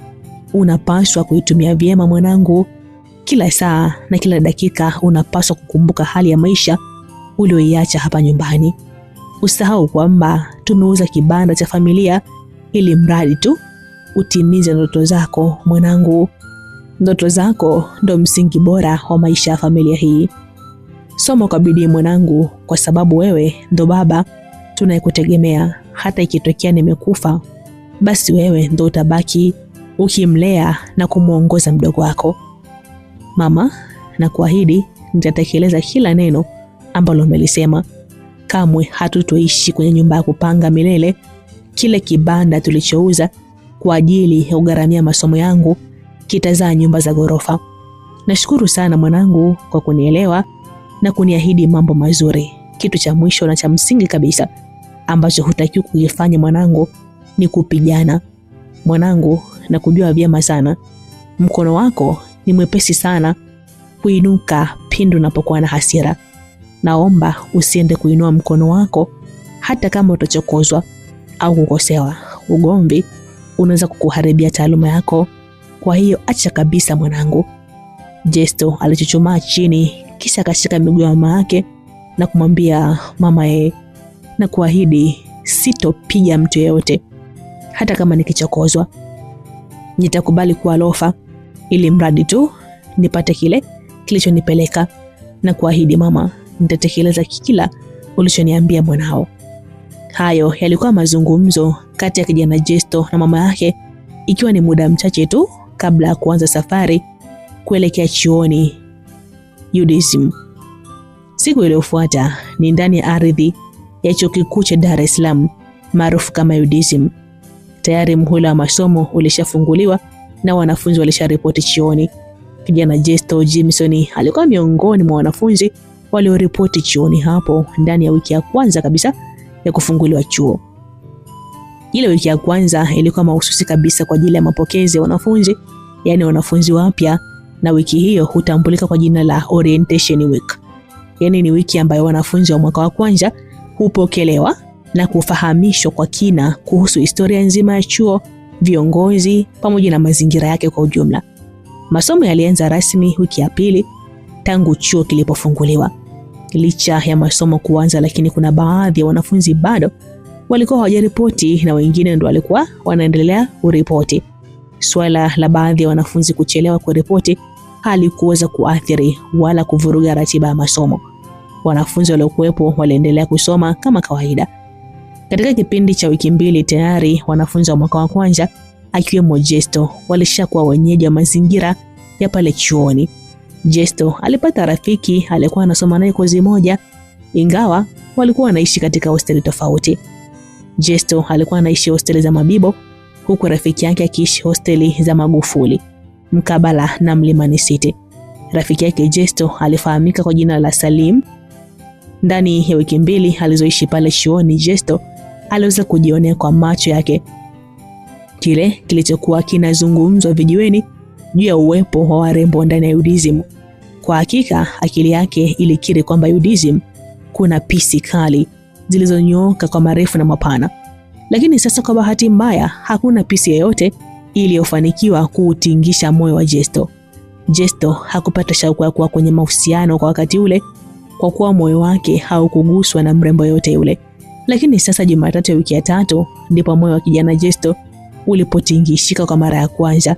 unapaswa kuitumia vyema mwanangu. Kila saa na kila dakika unapaswa kukumbuka hali ya maisha uliyoiacha hapa nyumbani. Usahau kwamba tumeuza kibanda cha familia ili mradi tu utimize ndoto zako mwanangu. Ndoto zako ndo msingi bora wa maisha ya familia hii. Soma kwa bidii mwanangu, kwa sababu wewe ndo baba tunayekutegemea. Hata ikitokea nimekufa, basi wewe ndo utabaki ukimlea na kumuongoza mdogo wako. Mama, na kuahidi nitatekeleza kila neno ambalo umelisema. Kamwe hatutoishi kwenye nyumba ya kupanga milele. Kile kibanda tulichouza kwa ajili ya kugharamia masomo yangu kitazaa nyumba za ghorofa. Nashukuru sana mwanangu kwa kunielewa na kuniahidi mambo mazuri. Kitu cha mwisho na cha msingi kabisa ambacho hutakiwi kufanya mwanangu ni kupigana. Mwanangu, na kujua vyema sana, mkono wako ni mwepesi sana kuinuka pindi unapokuwa na hasira. Naomba usiende kuinua mkono wako hata kama utachokozwa au kukosewa. Ugomvi unaweza kukuharibia taaluma yako. Kwa hiyo acha kabisa mwanangu. Jesto alichuchumaa chini kisha akashika miguu ya mama yake na kumwambia, mama na kuahidi sitopiga mtu yeyote hata kama nikichokozwa. Nitakubali kuwa lofa ili mradi tu nipate kile kilichonipeleka. Na kuahidi mama, nitatekeleza kila ulichoniambia mwanao. Hayo yalikuwa mazungumzo kati ya kijana Jesto na mama yake, ikiwa ni muda mchache tu kabla ya kuanza safari kuelekea chuoni UDSM. Siku iliyofuata ni ndani ya ardhi ya chuo kikuu cha Dar es Salaam maarufu kama UDSM. Tayari mhula wa masomo ulishafunguliwa na wanafunzi walisharipoti chuoni. Kijana Jesto Jimson alikuwa miongoni mwa wanafunzi walioripoti chuoni hapo ndani ya wiki ya kwanza kabisa ya kufunguliwa chuo. Ile wiki ya kwanza ilikuwa mahususi kabisa kwa ajili ya mapokezi ya wanafunzi, yani wanafunzi wapya, na wiki hiyo hutambulika kwa jina la Orientation Week. Yani ni wiki ambayo wanafunzi wa mwaka wa kwanza hupokelewa na kufahamishwa kwa kina kuhusu historia nzima ya chuo, viongozi pamoja na mazingira yake kwa ujumla. Masomo yalianza rasmi wiki ya pili tangu chuo kilipofunguliwa. Licha ya masomo kuanza, lakini kuna baadhi ya wanafunzi bado walikuwa hawajaripoti na wengine ndio walikuwa wanaendelea kuripoti. Swala la baadhi ya wanafunzi kuchelewa kuripoti halikuweza kuathiri wala kuvuruga ratiba ya masomo. Wanafunzi waliokuwepo waliendelea kusoma kama kawaida. Katika kipindi cha wiki mbili tayari wanafunzi wa mwaka wa kwanza akiwemo Jesto walishakuwa wenyeji wa mazingira ya pale chuoni. Jesto alipata rafiki aliyekuwa anasoma naye kozi moja, ingawa walikuwa wanaishi katika hosteli tofauti. Jesto alikuwa anaishi hosteli za Mabibo, huku rafiki yake akiishi hosteli za Magufuli mkabala na Mlimani City. Rafiki yake Jesto alifahamika kwa jina la Salim. Ndani ya wiki mbili alizoishi pale chuoni, Jesto aliweza kujionea kwa macho yake kile kilichokuwa kinazungumzwa vijiweni juu ya uwepo wa warembo ndani ya UDSM. Kwa hakika akili yake ilikiri kwamba UDSM kuna pisi kali zilizonyooka kwa marefu na mapana. Lakini sasa kwa bahati mbaya hakuna pisi yoyote iliyofanikiwa kuutingisha moyo wa Jesto. Jesto hakupata shauku ya kuwa kwenye mahusiano kwa wakati ule, kwa kuwa moyo wake haukuguswa na mrembo yote yule. Lakini sasa Jumatatu ya wiki ya tatu ndipo moyo wa kijana Jesto ulipotingishika kwa mara ya kwanza,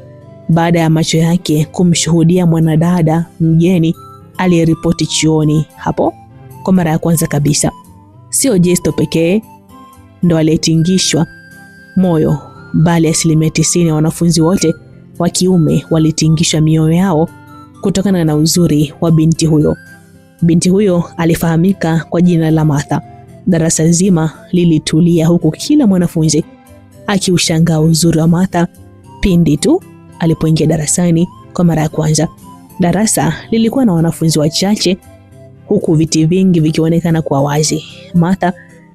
baada ya macho yake kumshuhudia mwanadada mgeni aliyeripoti chuoni hapo kwa mara ya kwanza kabisa. Sio Jesto pekee ndo aliyetingishwa moyo, bali 90% ya wanafunzi wote wa kiume walitingishwa mioyo yao kutokana na uzuri wa binti huyo. Binti huyo alifahamika kwa jina la Martha. Darasa zima lilitulia, huku kila mwanafunzi akiushangaa uzuri wa Martha pindi tu alipoingia darasani kwa mara ya kwanza. Darasa lilikuwa na wanafunzi wachache, huku viti vingi vikionekana kwa wazi. Martha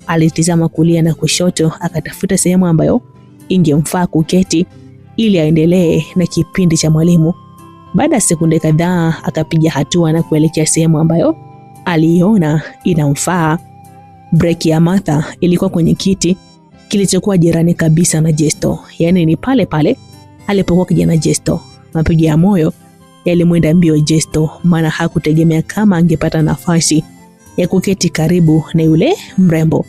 alitizama kulia na kushoto, akatafuta sehemu ambayo ingemfaa kuketi ili aendelee na kipindi cha mwalimu. Baada ya sekunde kadhaa, akapiga hatua na kuelekea sehemu ambayo aliona inamfaa. Break ya Martha ilikuwa kwenye kiti kilichokuwa jirani kabisa na Jesto, yaani ni pale pale alipokuwa kijana Jesto. Mapigo ya moyo yalimwenda mbio Jesto, maana hakutegemea kama angepata nafasi ya kuketi karibu na yule mrembo.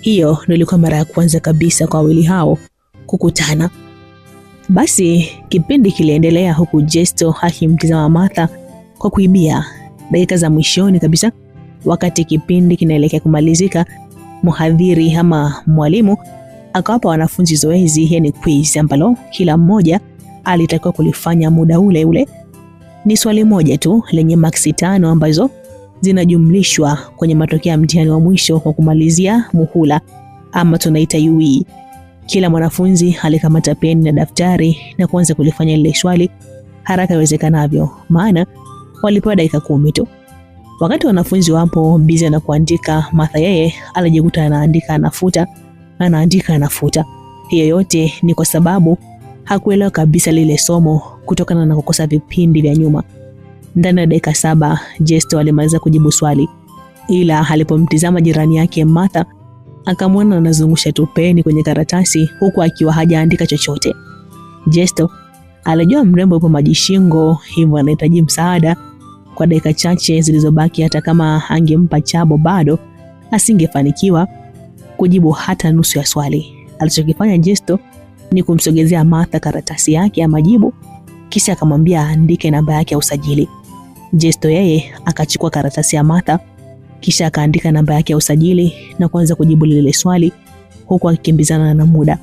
Hiyo ndio ilikuwa mara ya kwanza kabisa kwa wawili hao kukutana. Basi kipindi kiliendelea huku Jesto akimtazama Martha kwa kuibia. Dakika za mwishoni kabisa, wakati kipindi kinaelekea kumalizika, mhadhiri ama mwalimu akawapa wanafunzi zoezi, yani quiz, ambalo kila mmoja alitakiwa kulifanya muda ule ule. Ni swali moja tu lenye maksi 5 ambazo zinajumlishwa kwenye matokeo ya mtihani wa mwisho wa kumalizia muhula ama tunaita UE. Kila mwanafunzi alikamata peni na daftari na kuanza kulifanya lile swali haraka iwezekanavyo, maana walipewa dakika 10 tu. Wakati wanafunzi wapo busy na kuandika, Martha yeye alijikuta anaandika anafuta, anaandika anafuta. Hiyo yote ni kwa sababu hakuelewa kabisa lile somo kutokana na kukosa vipindi vya nyuma. Ndani ya dakika 7 Jesto alimaliza kujibu swali, ila alipomtizama jirani yake Martha akamwona anazungusha tu peni kwenye karatasi huku akiwa hajaandika chochote. Jesto alijua mrembo yupo majishingo, hivyo anahitaji msaada. Kwa dakika chache zilizobaki, hata kama angempa chabo bado asingefanikiwa kujibu hata nusu ya swali. Alichokifanya Jesto ni kumsogezea Martha karatasi yake ya majibu, kisha akamwambia aandike namba yake ya usajili. Jesto yeye akachukua karatasi ya Martha, kisha akaandika namba yake ya usajili na kuanza kujibu lile swali huku akikimbizana na muda.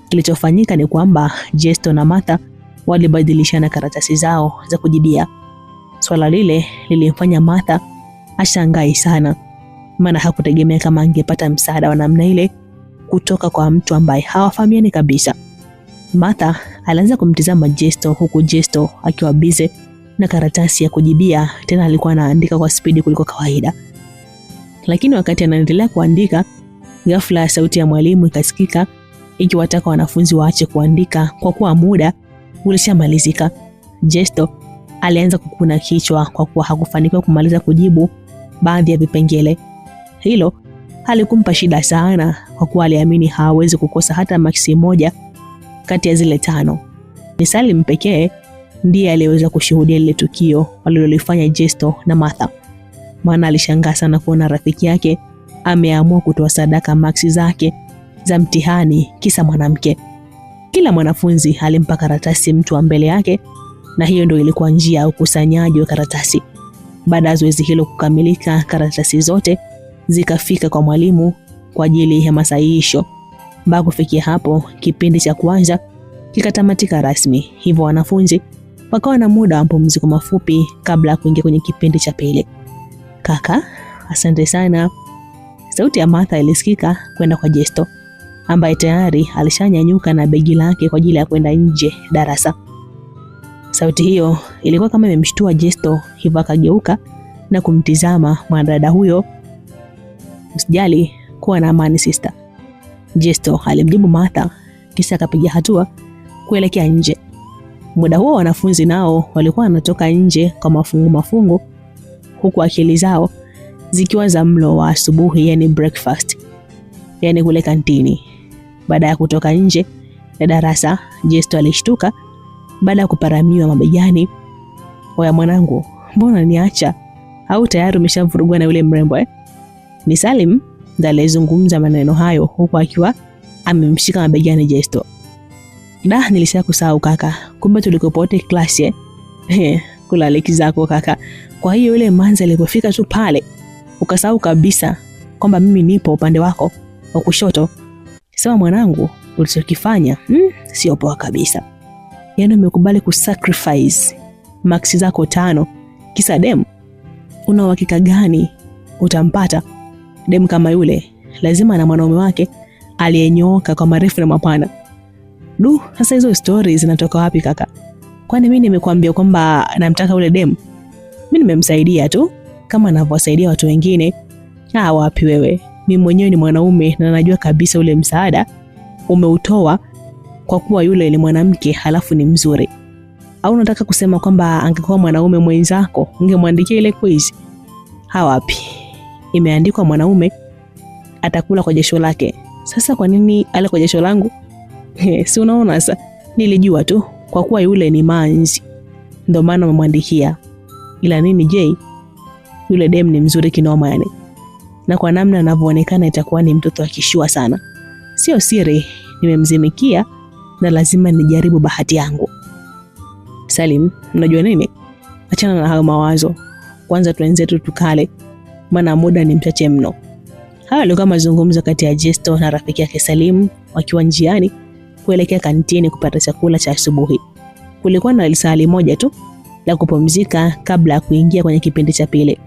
Kilichofanyika ni kwamba Jesto na Martha walibadilishana karatasi zao za kujibia. Swala lile lilimfanya Martha ashangai sana, maana hakutegemea kama angepata msaada wa namna ile kutoka kwa mtu ambaye hawafahamiani kabisa. Martha alianza kumtizama Jesto huku Jesto akiwa busy na karatasi ya kujibia, tena alikuwa anaandika kwa spidi kuliko kawaida. Lakini wakati anaendelea kuandika, ghafla sauti ya mwalimu ikasikika ikiwataka wanafunzi waache kuandika kwa kuwa muda ulishamalizika. Jesto alianza kukuna kichwa kwa kuwa hakufanikiwa kumaliza kujibu baadhi ya vipengele. Hilo halikumpa shida sana kwa kuwa aliamini hawezi kukosa hata maksi 1 kati ya zile 5. Ni Salim pekee ndiye aliyeweza kushuhudia lile tukio walilolifanya Jesto na Martha, maana alishangaa sana kuona rafiki yake ameamua kutoa sadaka maksi zake za mtihani kisa mwanamke. Kila mwanafunzi alimpa karatasi mtu wa mbele yake, na hiyo ndio ilikuwa njia ya ukusanyaji wa karatasi. Baada ya zoezi hilo kukamilika, karatasi zote zikafika kwa mwalimu kwa ajili ya masahihisho. Baada kufikia hapo, kipindi cha kwanza kikatamatika rasmi, hivyo wanafunzi wakawa na muda wa mapumziko mafupi kabla ya kuingia kwenye kipindi cha pili. Kaka, asante sana. Sauti ya Martha ilisikika kwenda kwa Jesto, ambaye tayari alishanyanyuka na begi lake kwa ajili ya kwenda nje darasa. Sauti hiyo ilikuwa kama imemshtua Jesto, hivyo akageuka na kumtizama mwanadada huyo. Usijali, kuwa na amani sister, Jesto alimjibu Martha, kisha akapiga hatua kuelekea nje. Muda huo wanafunzi nao walikuwa wanatoka nje kwa mafungu, huku akili zao zikiwa za mlo wa asubuhi, yani breakfast, yani kule kantini. Baada ya kutoka nje ya darasa, Jesto alishtuka baada ya kuparamiwa mabegani. Oya mwanangu, mbona niacha? Au tayari umeshavurugwa na yule mrembo Ni Salim ndiye alizungumza maneno hayo huku akiwa amemshika mabegani Jesto. Nilishakusahau kaka, kumbe tulikopo wote klasi kula leki zako kaka. Kwa hiyo yule manzi alipofika tu pale ukasahau kabisa kwamba mimi nipo upande wako wa kushoto. Sema mwanangu, ulichokifanya sio poa kabisa. Yaani umekubali kusacrifice maksi zako 5 kisa dem? Una uhakika gani utampata dem kama yule? Lazima na mwanaume wake aliyenyooka kwa marefu na mapana. Sasa hizo stories zinatoka wapi kaka? Kwani mimi nimekuambia kwamba namtaka ule demu? Mimi nimemsaidia tu kama ninavyowasaidia watu wengine. Wapi wewe? Mimi mwenyewe ni mwanaume na najua kabisa ule msaada umeutoa kwa kuwa yule ni mwanamke halafu ni mzuri. Au unataka kusema kwamba angekuwa mwanaume mwenzako ungemwandikia ile quiz? Wapi. Imeandikwa mwanaume atakula kwa jasho lake. Sasa kwa nini ale kwa jasho langu? Si unaona sasa, nilijua tu kwa kuwa yule ni manzi ndio maana umemwandikia. Ila nini Jay, yule dem ni mzuri kinoma yani. Na kwa namna anavyoonekana itakuwa ni mtoto akishua sana. Sio siri, nimemzimikia na lazima nijaribu bahati yangu. Salim, unajua nini? Achana na hayo mawazo. Kwanza tuenzetu tukale, maana muda ni mchache mno. Hayo ndio kama mazungumzo kati ya Jesto na rafiki yake Salim wakiwa njiani kuelekea kantini kupata chakula cha asubuhi. Kulikuwa na lisali moja tu la kupumzika kabla ya kuingia kwenye kipindi cha pili.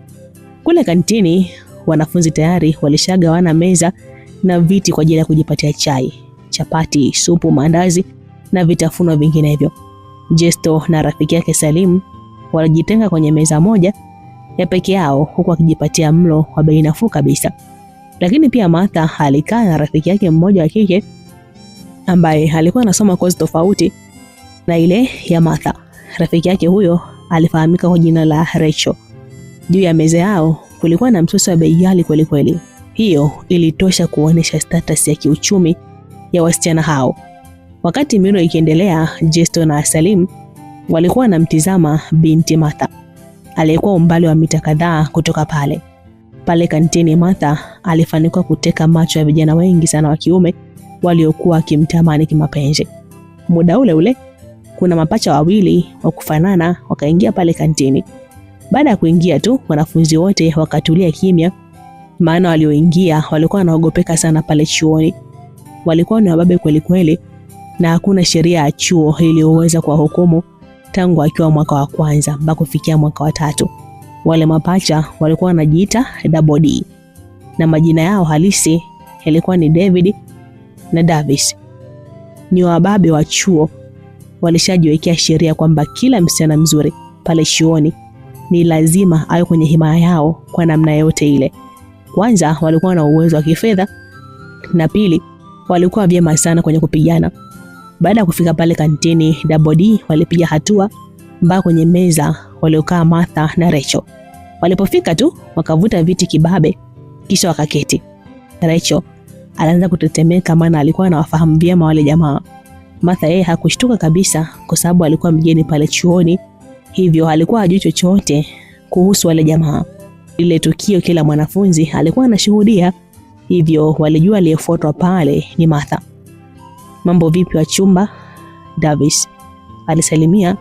Kule kantini wanafunzi tayari walishagawana meza na viti kwa ajili ya kujipatia chai, chapati, supu, mandazi na vitafunwa vinginevyo. Jesto na rafiki yake Salim walijitenga kwenye meza moja ya peke yao huku akijipatia mlo wa bei nafuu kabisa. Lakini pia Martha alikaa na rafiki yake mmoja wa kike ambaye alikuwa anasoma kozi tofauti na ile ya Martha. Rafiki yake huyo alifahamika kwa jina la Rachel. Juu ya meza yao kulikuwa na msosi wa bei ghali kweli kweli. Hiyo ilitosha kuonesha status ya kiuchumi ya wasichana hao. Wakati milo ikiendelea, Jesto na Salim walikuwa wanamtizama binti Martha aliyekuwa umbali wa mita kadhaa kutoka pale. Pale kantini Martha alifanikiwa kuteka macho ya vijana wengi sana wa kiume waliokuwa wakimtamani kimapenzi. Muda ule ule kuna mapacha wawili wa kufanana wakaingia pale kantini. Baada ya kuingia tu wanafunzi wote wakatulia kimya, maana walioingia walikuwa wanaogopeka sana pale chuoni. Walikuwa ni wababe kweli kweli na hakuna sheria ya chuo iliyoweza kuwahukumu tangu akiwa mwaka wa kwanza mpaka kufikia mwaka wa 3. Wale mapacha walikuwa wanajiita Double D na majina yao halisi yalikuwa ni David na Davis. Ni wababe wa chuo, walishajiwekea sheria kwamba kila msichana mzuri pale chuoni ni lazima awe kwenye himaya yao kwa namna yote ile. Kwanza walikuwa na uwezo wa kifedha na pili walikuwa vyema sana kwenye kupigana. Baada ya kufika pale kantini, Double D walipiga hatua mpaka kwenye meza waliokaa Martha na Rachel. Walipofika tu wakavuta viti kibabe kisha wakaketi. Rachel alianza kutetemeka maana alikuwa anawafahamu vyema wale jamaa. Martha yeye hakushtuka kabisa kwa sababu alikuwa mgeni pale chuoni, hivyo alikuwa hajui chochote kuhusu wale jamaa. Ile tukio kila mwanafunzi alikuwa anashuhudia, hivyo walijua aliyefuatwa pale ni Martha. Mambo vipi wa chumba? Davis alisalimia.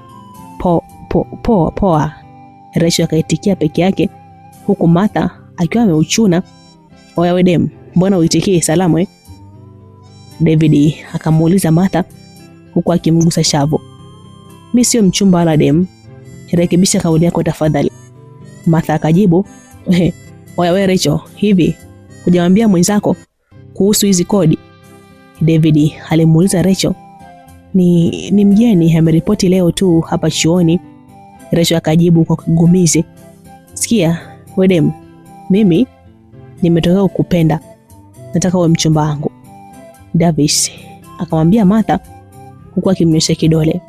Poa. Rachel akaitikia peke yake huku Martha akiwa ameuchuna. Oya wedem, mbona uitikii salamu David akamuuliza Martha huku akimgusa shavu. Mimi sio mchumba wala dem. Rekebisha kauli yako tafadhali. Martha akajibu, oya we Rachel, hivi hujamwambia mwenzako kuhusu hizi kodi? David alimuuliza Rachel. Ni mgeni ameripoti leo tu hapa chuoni. Rachel akajibu kwa kigumizi, sikia wedem, mimi nimetoka kukupenda, nataka uwe mchumba wangu. Davis akamwambia Martha huku akimnyosha kidole,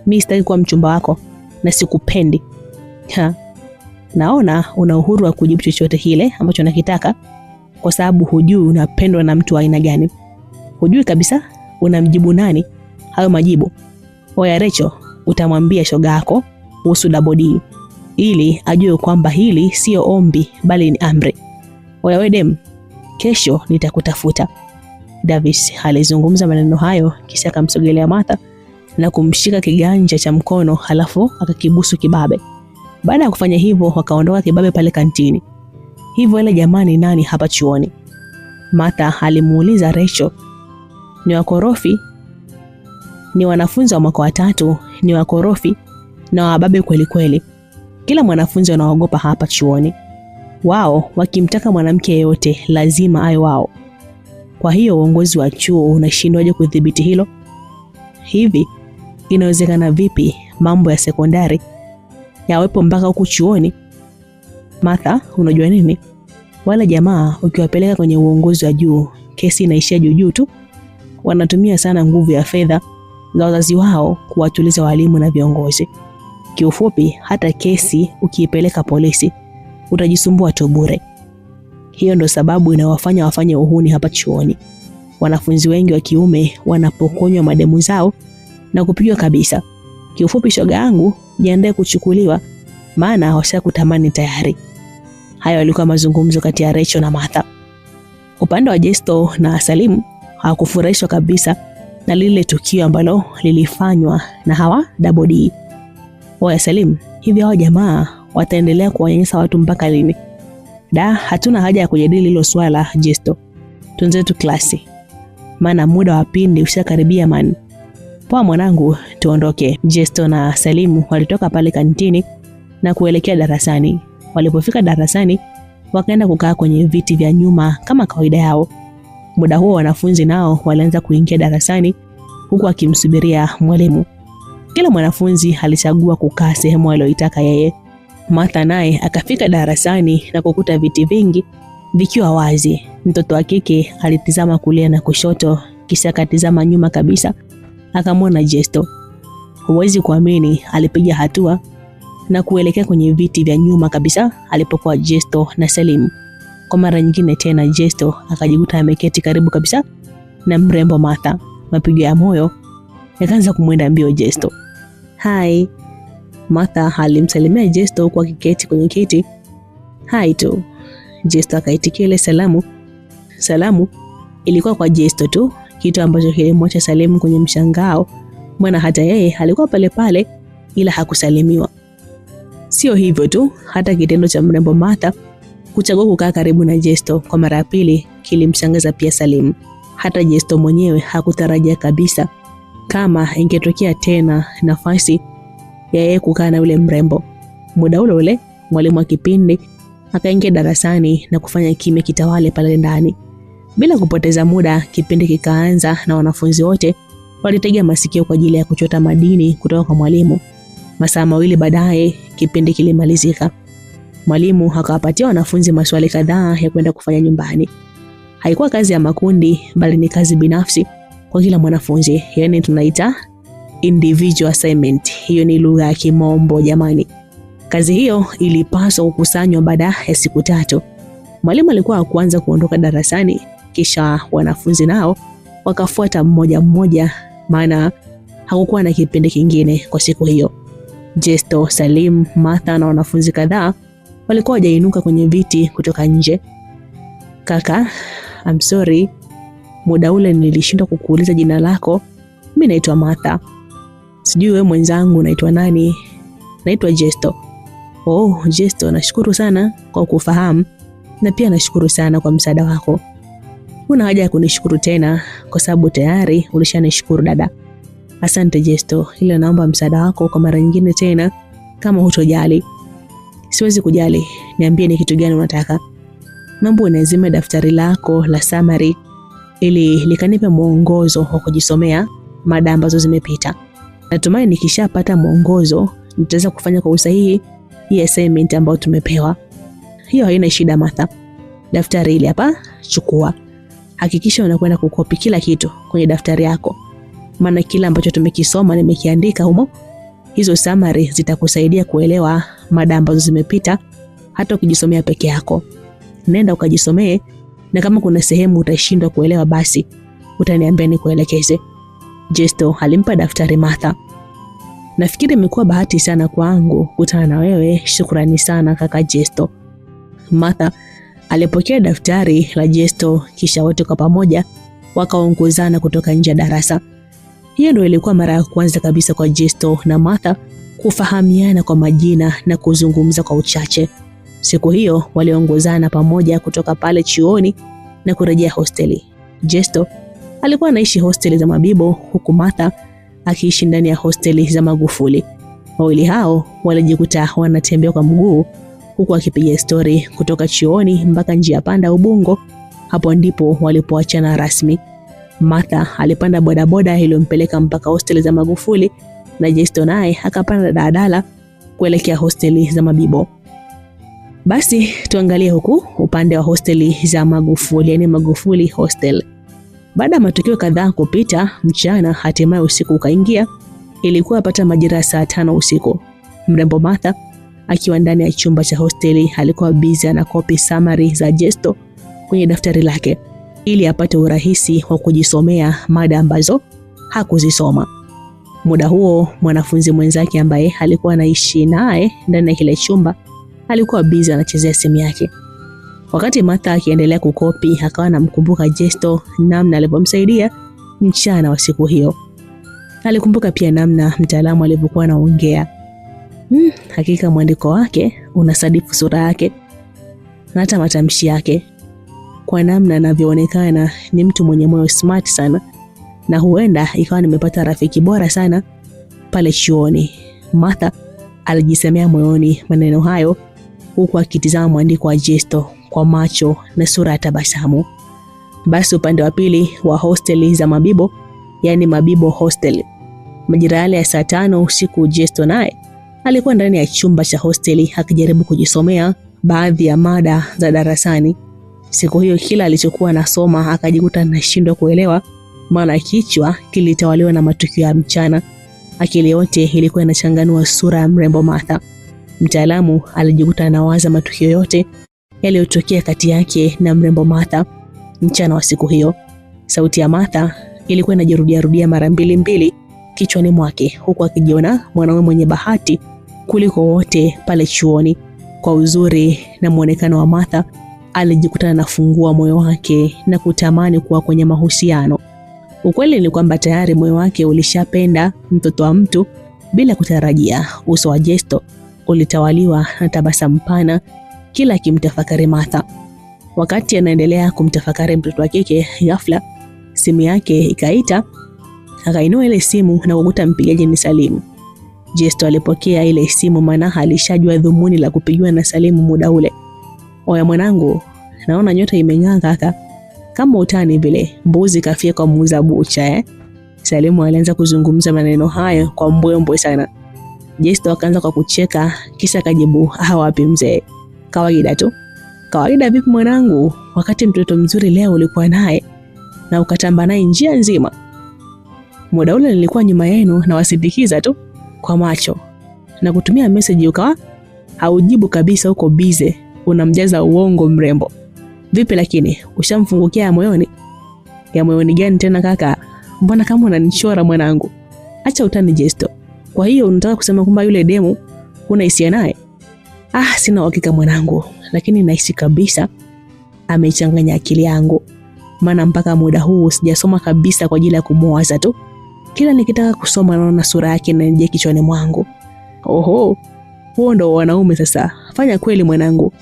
mimi sitaki kuwa mchumba wako na sikupendi. Naona una uhuru wa kujibu chochote kile ambacho unakitaka kwa sababu hujui unapendwa na mtu wa aina gani. Hujui kabisa unamjibu nani hayo majibu. Oya Rachel, utamwambia shoga yako kuhusu Double D ili ajue kwamba hili sio ombi bali ni amri. Oya wedem, kesho nitakutafuta. Davis alizungumza maneno hayo kisha akamsogelea Martha na kumshika kiganja cha mkono halafu akakibusu kibabe. Baada ya kufanya hivyo wakaondoka kibabe pale kantini. Hivyo ile jamani nani hapa chuoni? Martha alimuuliza Rachel. Ni wakorofi, ni wanafunzi wa mwaka wa 3, ni wakorofi na wababe kweli kweli. Kila mwanafunzi anaogopa hapa chuoni. Wao wakimtaka mwanamke yeyote lazima awe wao. Kwa hiyo uongozi wa chuo unashindwaje kudhibiti hilo? Hivi inawezekana vipi mambo ya sekondari yawepo mpaka huku chuoni. Martha, unajua nini? Wala jamaa ukiwapeleka kwenye uongozi wa juu, kesi inaishia juu tu. Wanatumia sana nguvu ya fedha za wazazi wao kuwatuliza walimu na viongozi. Kiufupi, hata kesi ukiipeleka polisi utajisumbua tu bure. Hiyo ndo sababu inawafanya wafanye uhuni hapa chuoni. Wanafunzi wengi wa kiume wanapokonywa mademu zao na kupigwa kabisa. Kiufupi, shoga yangu, jiandae kuchukuliwa, maana washakutamani tayari. Hayo yalikuwa mazungumzo kati ya Rachel na Martha. Upande wa Jesto na Salim hawakufurahishwa kabisa na lile tukio ambalo lilifanywa na hawa Double D. Oya Salim, hivi hao jamaa wataendelea kuwanyanyasa watu mpaka lini? Hatuna haja ya kujadili hilo swala Jesto. Tunzetu klasi, maana muda wa pindi ushakaribia man. Poa mwanangu, tuondoke. Jesto na Salim walitoka pale kantini na kuelekea darasani. Walipofika darasani, wakaenda kukaa kwenye viti vya nyuma kama kawaida yao. Muda huo wanafunzi nao walianza kuingia darasani huku akimsubiria mwalimu. Kila mwanafunzi alichagua kukaa sehemu aliyoitaka yeye. Martha naye akafika darasani na kukuta viti vingi vikiwa wazi. Mtoto wa kike alitizama kulia na kushoto, kisha akatizama nyuma kabisa, akamwona Jesto. Huwezi kuamini, alipiga hatua na kuelekea kwenye viti vya nyuma kabisa alipokuwa Jesto na Salim. Kwa mara nyingine tena Jesto akajikuta ameketi karibu kabisa na mrembo Martha. Mapigo ya moyo yakaanza kumwenda mbio Jesto. Hai. Martha alimsalimia Jesto huku akiketi kwenye kiti. Hai tu. Jesto akaitikia ile salamu. Salamu ilikuwa kwa Jesto tu, kitu ambacho kilimwacha Salim kwenye mshangao, maana hata yeye alikuwa pale pale ila hakusalimiwa. Sio hivyo tu, hata kitendo cha mrembo Martha kuchagua kukaa karibu na Jesto kwa mara ya pili kilimshangaza pia Salim. Hata Jesto mwenyewe hakutarajia kabisa kama ingetokea tena nafasi ya yeye kukaa na yule mrembo. Muda ule ule mwalimu wa kipindi akaingia darasani na kufanya kimya kitawale pale ndani. Bila kupoteza muda, kipindi kikaanza na wanafunzi wote walitegea masikio kwa ajili ya kuchota madini kutoka kwa mwalimu. Masaa mawili baadaye kipindi kilimalizika. Mwalimu akawapatia wanafunzi maswali kadhaa ya kwenda kufanya nyumbani. Haikuwa kazi ya makundi, bali ni kazi binafsi kwa kila mwanafunzi, yaani tunaita individual assignment. Hiyo ni lugha ya Kimombo jamani. Kazi hiyo ilipaswa kukusanywa baada ya siku 3. Mwalimu alikuwa kuanza kuondoka darasani, kisha wanafunzi nao wakafuata mmoja mmoja, maana hakukuwa na kipindi kingine kwa siku hiyo. Jesto, Salim, Martha na wanafunzi kadhaa walikuwa wajainuka kwenye viti kutoka nje. Kaka, I'm sorry, muda ule nilishindwa kukuuliza jina lako. Mimi naitwa Martha. Sijui wewe mwenzangu unaitwa nani? Naitwa Jesto. Oh, Jesto, nashukuru sana kwa kufahamu na pia nashukuru sana kwa msaada wako. Una haja ya kunishukuru tena kwa sababu tayari ulishanishukuru dada. Asante Jesto, ila naomba msaada wako kwa mara nyingine tena kama hutojali. Siwezi kujali, niambie ni kitu gani unataka. Mambo unazime daftari lako la summary ili likanipe mwongozo wa kujisomea mada ambazo zimepita. Natumai nikishapata mwongozo nitaweza kufanya kwa usahihi hii assignment ambayo tumepewa. Hiyo haina shida Martha. Daftari ile hapa, chukua. Hakikisha unakwenda kukopi kila kitu kwenye daftari yako, maana kila ambacho tumekisoma nimekiandika humo. Hizo summary zitakusaidia kuelewa mada ambazo zimepita hata ukijisomea peke yako. Nenda ukajisomee, na kama kuna sehemu utashindwa kuelewa basi utaniambia nikuelekeze. Jesto alimpa daftari Martha. Nafikiri imekuwa bahati sana kwangu kukutana na wewe. Shukrani sana kaka Jesto. Martha alipokea daftari la Jesto, kisha wote kwa pamoja wakaongozana kutoka nje ya darasa. Hiyo ndio ilikuwa mara ya kwanza kabisa kwa Jesto na Martha kufahamiana kwa majina na kuzungumza kwa uchache. Siku hiyo waliongozana pamoja kutoka pale chuoni na kurejea hosteli. Jesto alikuwa anaishi hosteli za Mabibo huku Martha akiishi ndani ya hosteli za Magufuli. Wawili hao walijikuta wanatembea kwa mguu huku akipiga story kutoka chuoni mpaka njia panda Ubungo. Hapo ndipo walipoachana rasmi. Martha alipanda bodaboda iliyompeleka mpaka hosteli za Magufuli na Jesto naye akapanda daladala kuelekea hosteli za Mabibo. Basi tuangalie huku upande wa hosteli za Magufuli, yani Magufuli Hostel. Baada ya matukio kadhaa kupita mchana, hatimaye usiku ukaingia. Ilikuwa pata majira saa 5 usiku. Mrembo Martha akiwa ndani ya chumba cha hosteli alikuwa busy na copy summary za Jesto kwenye daftari lake ili apate urahisi wa kujisomea mada ambazo hakuzisoma. Muda huo mwanafunzi mwenzake ambaye alikuwa anaishi naye ndani ya kile chumba alikuwa busy anachezea simu yake. Wakati Martha akiendelea kukopi, akawa anamkumbuka Jesto namna alivyomsaidia mchana wa siku hiyo. Alikumbuka pia namna mtaalamu alivyokuwa anaongea. Hakika mwandiko wake unasadifu sura yake na hata matamshi yake. Kwa namna anavyoonekana ni mtu mwenye moyo smart sana, na huenda ikawa nimepata rafiki bora sana pale chuoni. Martha alijisemea moyoni maneno hayo huku akitizama mwandiko wa Jesto kwa macho na sura ya tabasamu. Basi upande wa pili wa hosteli za Mabibo, yani Mabibo Hostel, majira yale ya saa 5 usiku, Jesto naye alikuwa ndani ya chumba cha hosteli akijaribu kujisomea baadhi ya mada za darasani. Siku hiyo kila alichokuwa anasoma akajikuta anashindwa kuelewa, maana kichwa kilitawaliwa na matukio ya mchana. Akili yote ilikuwa inachanganua sura ya mrembo Martha. Mtaalamu alijikuta anawaza matukio yote yaliyotokea kati yake na mrembo Martha mchana wa siku hiyo. Sauti ya Martha ilikuwa inajirudia mara mbili kichwani mwake, huku akijiona mwanaume mwenye bahati kuliko wote pale chuoni. Kwa uzuri na muonekano wa Martha, alijikuta anafungua moyo wake na kutamani kuwa kwenye mahusiano. Ukweli ni kwamba tayari moyo wake ulishapenda mtoto wa mtu bila kutarajia. Uso wa Jesto ulitawaliwa na tabasamu pana kila akimtafakari Martha. Wakati anaendelea kumtafakari mtoto wa kike, ghafla simu yake ikaita. Akainua ile simu na kukuta mpigaji ni Salimu. Jesto alipokea ile simu, maana alishajua dhumuni la kupigiwa na Salimu muda ule. Oya mwanangu, naona nyota imeng'aa kaka. Kama utani vile, mbuzi kafia kwa muuza bucha Salimu alianza kuzungumza maneno hayo kwa mbwembwe sana. Jesto akaanza kwa kucheka, kisha akajibu, wapi mzee? Kawaida tu. Kawaida vipi mwanangu, wakati mtoto mzuri leo ulikuwa naye na ukatamba naye njia nzima? Muda ule nilikuwa nyuma yenu na wasindikiza tu kwa macho na kutumia message ukawa haujibu kabisa, uko busy unamjaza uongo mrembo. Vipi lakini ushamfungukia ya moyoni? Ya moyoni gani tena kaka? Mbona kama unanichora mwanangu? Acha utani Jesto. Kwa hiyo unataka kusema kwamba yule demu una hisia naye? Sina uhakika mwanangu, lakini nahisi kabisa amechanganya akili yangu. Maana mpaka muda huu sijasoma kabisa kwa ajili ya kumwaza tu. Kila nikitaka kusoma naona sura yake inanijia kichwani mwangu. Oho, huo ndo wanaume sasa. Fanya kweli mwanangu.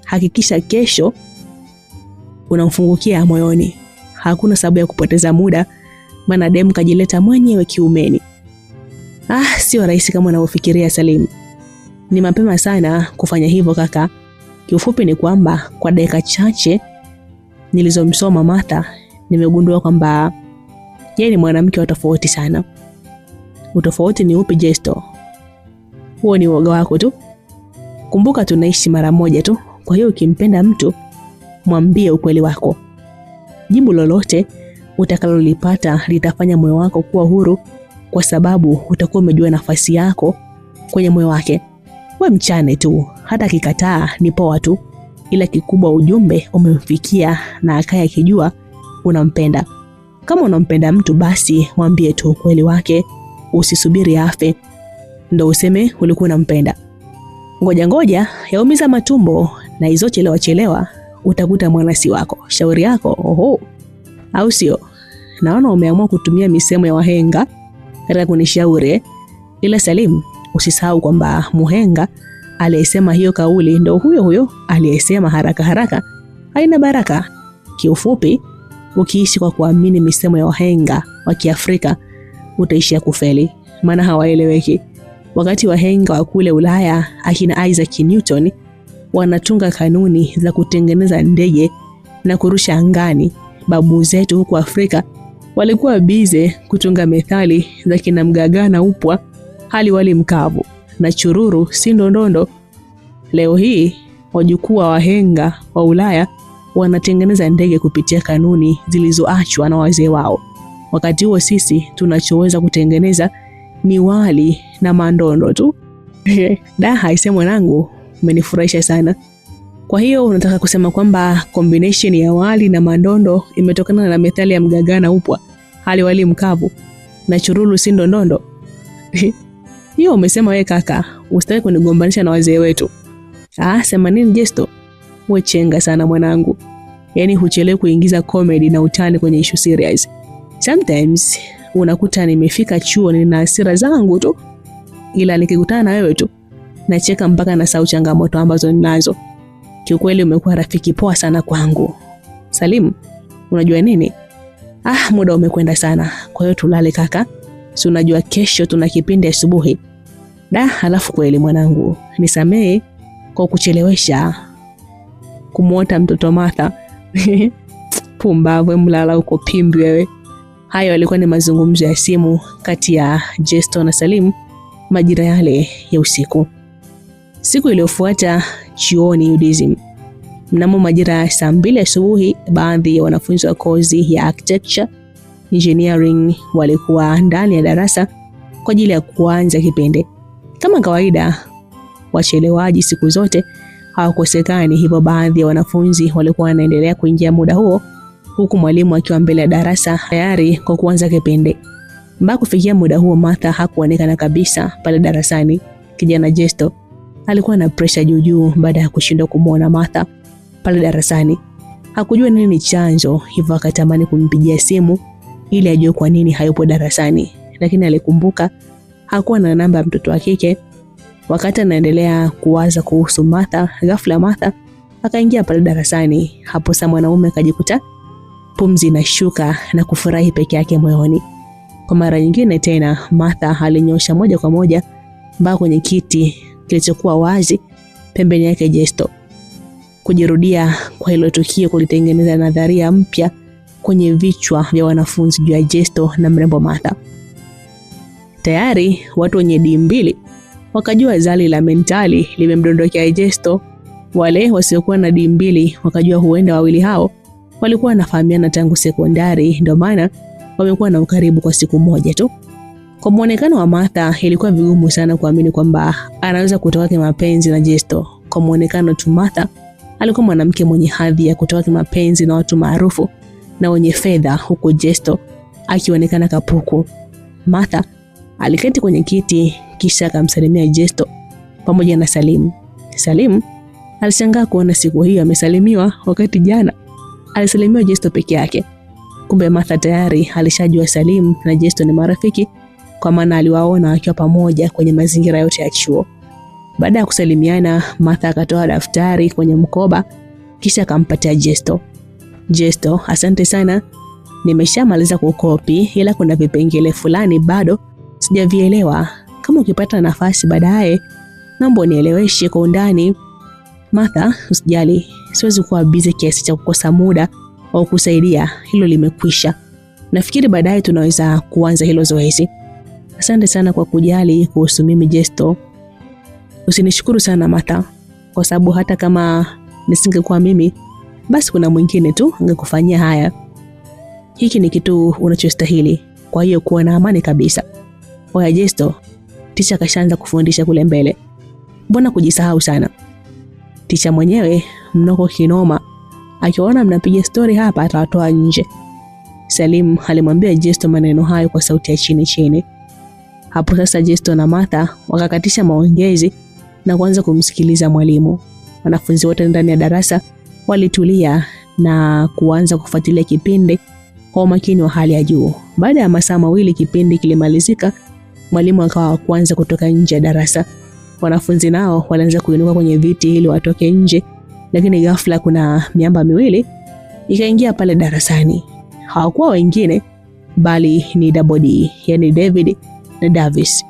Hakikisha kesho unamfungukia moyoni. Hakuna sababu ya kupoteza muda, maana demu kajileta mwenyewe kiumeni. Sio rahisi kama unavyofikiria Salim. Ni mapema sana kufanya hivyo kaka. Kiufupi ni kwamba kwa dakika chache nilizomsoma Martha, nimegundua kwamba yeye ni mwanamke wa tofauti sana. Utofauti ni upi Jesto? Huo ni uoga wako tu. Kumbuka tunaishi mara moja tu, kwa hiyo ukimpenda mtu mwambie ukweli wako. Jibu lolote utakalolipata litafanya moyo wako kuwa huru, kwa sababu utakuwa umejua nafasi yako kwenye moyo wake. Wewe mchane tu, hata kikataa ni poa tu, ila kikubwa ujumbe umemfikia na akaya kijua unampenda. Kama unampenda mtu basi mwambie tu ukweli wake, usisubiri afe ndo useme ulikuwa unampenda. Ngoja yaumiza matumbo na hizo chelewa utakuta mwanasi wako. Shauri yako, au sio? Naona umeamua kutumia misemo ya wahenga katika kunishauri. Ila Salim, usisahau kwamba muhenga aliyesema hiyo kauli ndo huyo aliyesema haraka haina baraka. Kiufupi, ukiishi kwa kuamini misemo ya wahenga wa Kiafrika utaishia kufeli, maana hawaeleweki. Wakati wahenga wa kule Ulaya akina Isaac Newton wanatunga kanuni za kutengeneza ndege na kurusha angani, babu zetu huku Afrika walikuwa bize kutunga methali za kina Mgaga na Upwa hali wali mkavu na chururu si ndondondo. Leo hii wajukuu wa wahenga wa Ulaya wanatengeneza ndege kupitia kanuni zilizoachwa na wazee wao. Wakati huo sisi tunachoweza kutengeneza ni wali na mandondo tu. Haise mwanangu, umenifurahisha sana. Kwa hiyo unataka kusema kwamba combination ya wali na mandondo imetokana na methali ya mgagaa na upwa, hali wali mkavu na chururu si ndondondo? Hiyo umesema wewe kaka, usitaki kunigombanisha na wazee wetu. Sema nini Jesto? Wewe chenga sana mwanangu. Yaani huchelewi kuingiza comedy na utani kwenye issue serious. Sometimes unakuta nimefika chuo nina hasira zangu tu, ila nikikutana na wewe tu nacheka mpaka nasahau changamoto ambazo ninazo. Kiukweli umekuwa rafiki poa sana kwangu. Salim, unajua nini? Muda umekwenda sana. Kwa hiyo tulale kaka. Si unajua kesho tuna kipindi asubuhi. Halafu kweli mwanangu, nisamee kwa kuchelewesha kumuota mtoto Martha. Pumbavu mlala uko pimbi wewe. Hayo yalikuwa ni mazungumzo ya simu kati ya Jesto na Salim majira yale ya usiku. Siku iliyofuata chuoni UDSM, mnamo majira ya saa 2 asubuhi, baadhi ya wanafunzi wa kozi ya architecture engineering walikuwa ndani ya darasa kwa ajili ya kuanza kipindi. Kama kawaida, wachelewaji siku zote hawakosekani, hivyo baadhi ya wanafunzi walikuwa wanaendelea kuingia muda huo, huku mwalimu akiwa mbele ya darasa tayari kwa kuanza kipindi. Mpaka kufikia muda huo Martha hakuonekana kabisa pale darasani. Kijana Jesto alikuwa na pressure juu baada ya kushindwa kumuona Martha pale darasani. Hakujua nini ni chanzo, hivyo akatamani kumpigia simu ili ajue kwa nini hayupo darasani, lakini alikumbuka hakuwa na namba ya mtoto wa kike. Wakati anaendelea kuwaza kuhusu Martha, ghafla Martha akaingia pale darasani. Hapo sasa mwanaume akajikuta pumzi inashuka na kufurahi peke yake moyoni. Kwa mara nyingine tena Martha alinyosha moja kwa moja mpaka kwenye kiti kilichokuwa wazi pembeni yake Jesto. Kujirudia kwa hilo tukio kulitengeneza nadharia mpya kwenye vichwa vya wanafunzi juu ya Jesto na mrembo Martha. Tayari watu wenye D2 wakajua zali la mentali limemdondokea Jesto. Wale wasiokuwa na D2 wakajua huenda wawili hao walikuwa wanafahamiana tangu sekondari, ndio maana wamekuwa na ukaribu kwa siku moja tu. Kwa muonekano wa Martha ilikuwa vigumu sana kuamini kwamba anaweza kutoka kimapenzi na Jesto. Kwa muonekano tu Martha alikuwa mwanamke mwenye hadhi ya kutoka kimapenzi na watu maarufu na wenye fedha, huko Jesto akionekana kapuku. Martha aliketi kwenye kiti kisha akamsalimia Jesto pamoja na Salim. Salim alishangaa kuona siku hiyo amesalimiwa wakati jana alisalimiwa Jesto peke yake. Kumbe Martha tayari alishajua Salim na Jesto ni marafiki, kwa maana aliwaona wakiwa pamoja kwenye mazingira yote ya chuo. Baada ya kusalimiana, Martha akatoa daftari kwenye mkoba kisha akampatia Jesto. Jesto, asante sana. Nimeshamaliza kukopi, ila kuna vipengele fulani bado sijavielewa. Kama ukipata nafasi baadaye, naomba nieleweshe kwa undani. Martha, usijali, siwezi kuwa busy kiasi cha kukosa muda wa kusaidia, hilo limekwisha. Nafikiri baadaye tunaweza kuanza hilo zoezi. Asante sana kwa kujali kuhusu mimi Jesto. Usinishukuru sana Martha, kwa sababu hata kama nisingekuwa mimi, basi kuna mwingine tu angekufanyia haya. Hiki ni kitu unachostahili, kwa hiyo kuwa na amani kabisa. Oya Jesto, ticha kashaanza kufundisha kule mbele. Mbona kujisahau sana? Ticha mwenyewe mnoko kinoma, akiona mnapiga story hapa atawatoa nje. Salim alimwambia Jesto maneno hayo kwa sauti ya chini chini. Hapo sasa Jesto na Martha wakakatisha maongezi na kuanza kumsikiliza mwalimu. Wanafunzi wote ndani ya darasa walitulia na kuanza kufuatilia kipindi kwa umakini wa hali ya juu. Baada ya masaa mawili kipindi kilimalizika, mwalimu akawa kwanza kutoka nje ya darasa. Wanafunzi nao walianza kuinuka kwenye viti ili watoke nje, lakini ghafla kuna miamba miwili ikaingia pale darasani. Hawakuwa wengine bali ni Double D, yani David na Davis.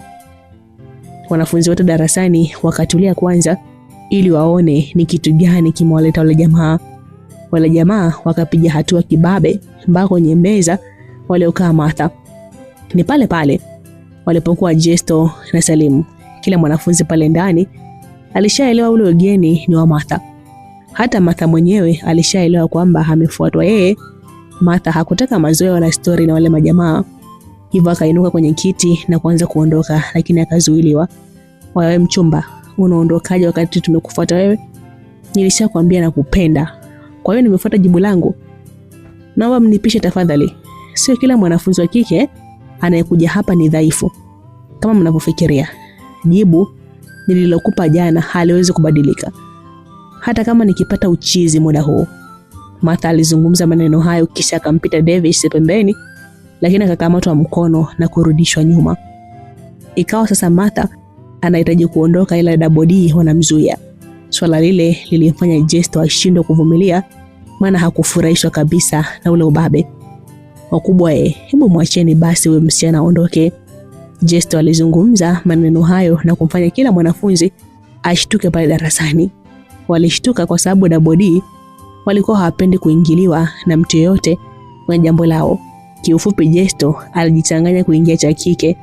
Wanafunzi wote darasani wakatulia kwanza ili waone ni kitu gani kimewaleta wale jamaa. Wale jamaa wakapiga hatua kibabe mpaka kwenye meza waliokaa Martha. Ni pale pale Walipokuwa Jesto na Salim, kila mwanafunzi pale ndani alishaelewa ule ugeni ni wa Martha. Hata Martha mwenyewe alishaelewa kwamba amefuatwa yeye. Martha hakutaka mazoea wala story na wale majamaa, hivyo akainuka kwenye kiti na kuanza kuondoka, lakini akazuiliwa. Wewe mchumba, unaondokaje wakati tumekufuata wewe? Nilishakwambia nakupenda, kwa hiyo nimefuata jibu langu. Naomba mnipishe tafadhali. Sio kila mwanafunzi wa kike anayekuja hapa ni dhaifu kama mnavyofikiria. Jibu nililokupa jana haliwezi kubadilika, hata kama nikipata uchizi muda huu. Martha alizungumza maneno hayo kisha akampita Davis pembeni, lakini akakamatwa mkono na kurudishwa nyuma. Ikawa sasa Martha anahitaji kuondoka, ila Double D wanamzuia. Swala lile lilimfanya Jesto ashindwe kuvumilia, maana hakufurahishwa kabisa na ule ubabe. Wakubwa, hebu mwacheni basi wewe msichana aondoke. Jesto alizungumza maneno hayo na kumfanya kila mwanafunzi ashtuke pale darasani. Walishtuka kwa sababu Double D walikuwa hawapendi kuingiliwa na mtu yeyote kwenye jambo lao. Kiufupi, Jesto alijichanganya kuingia cha kike,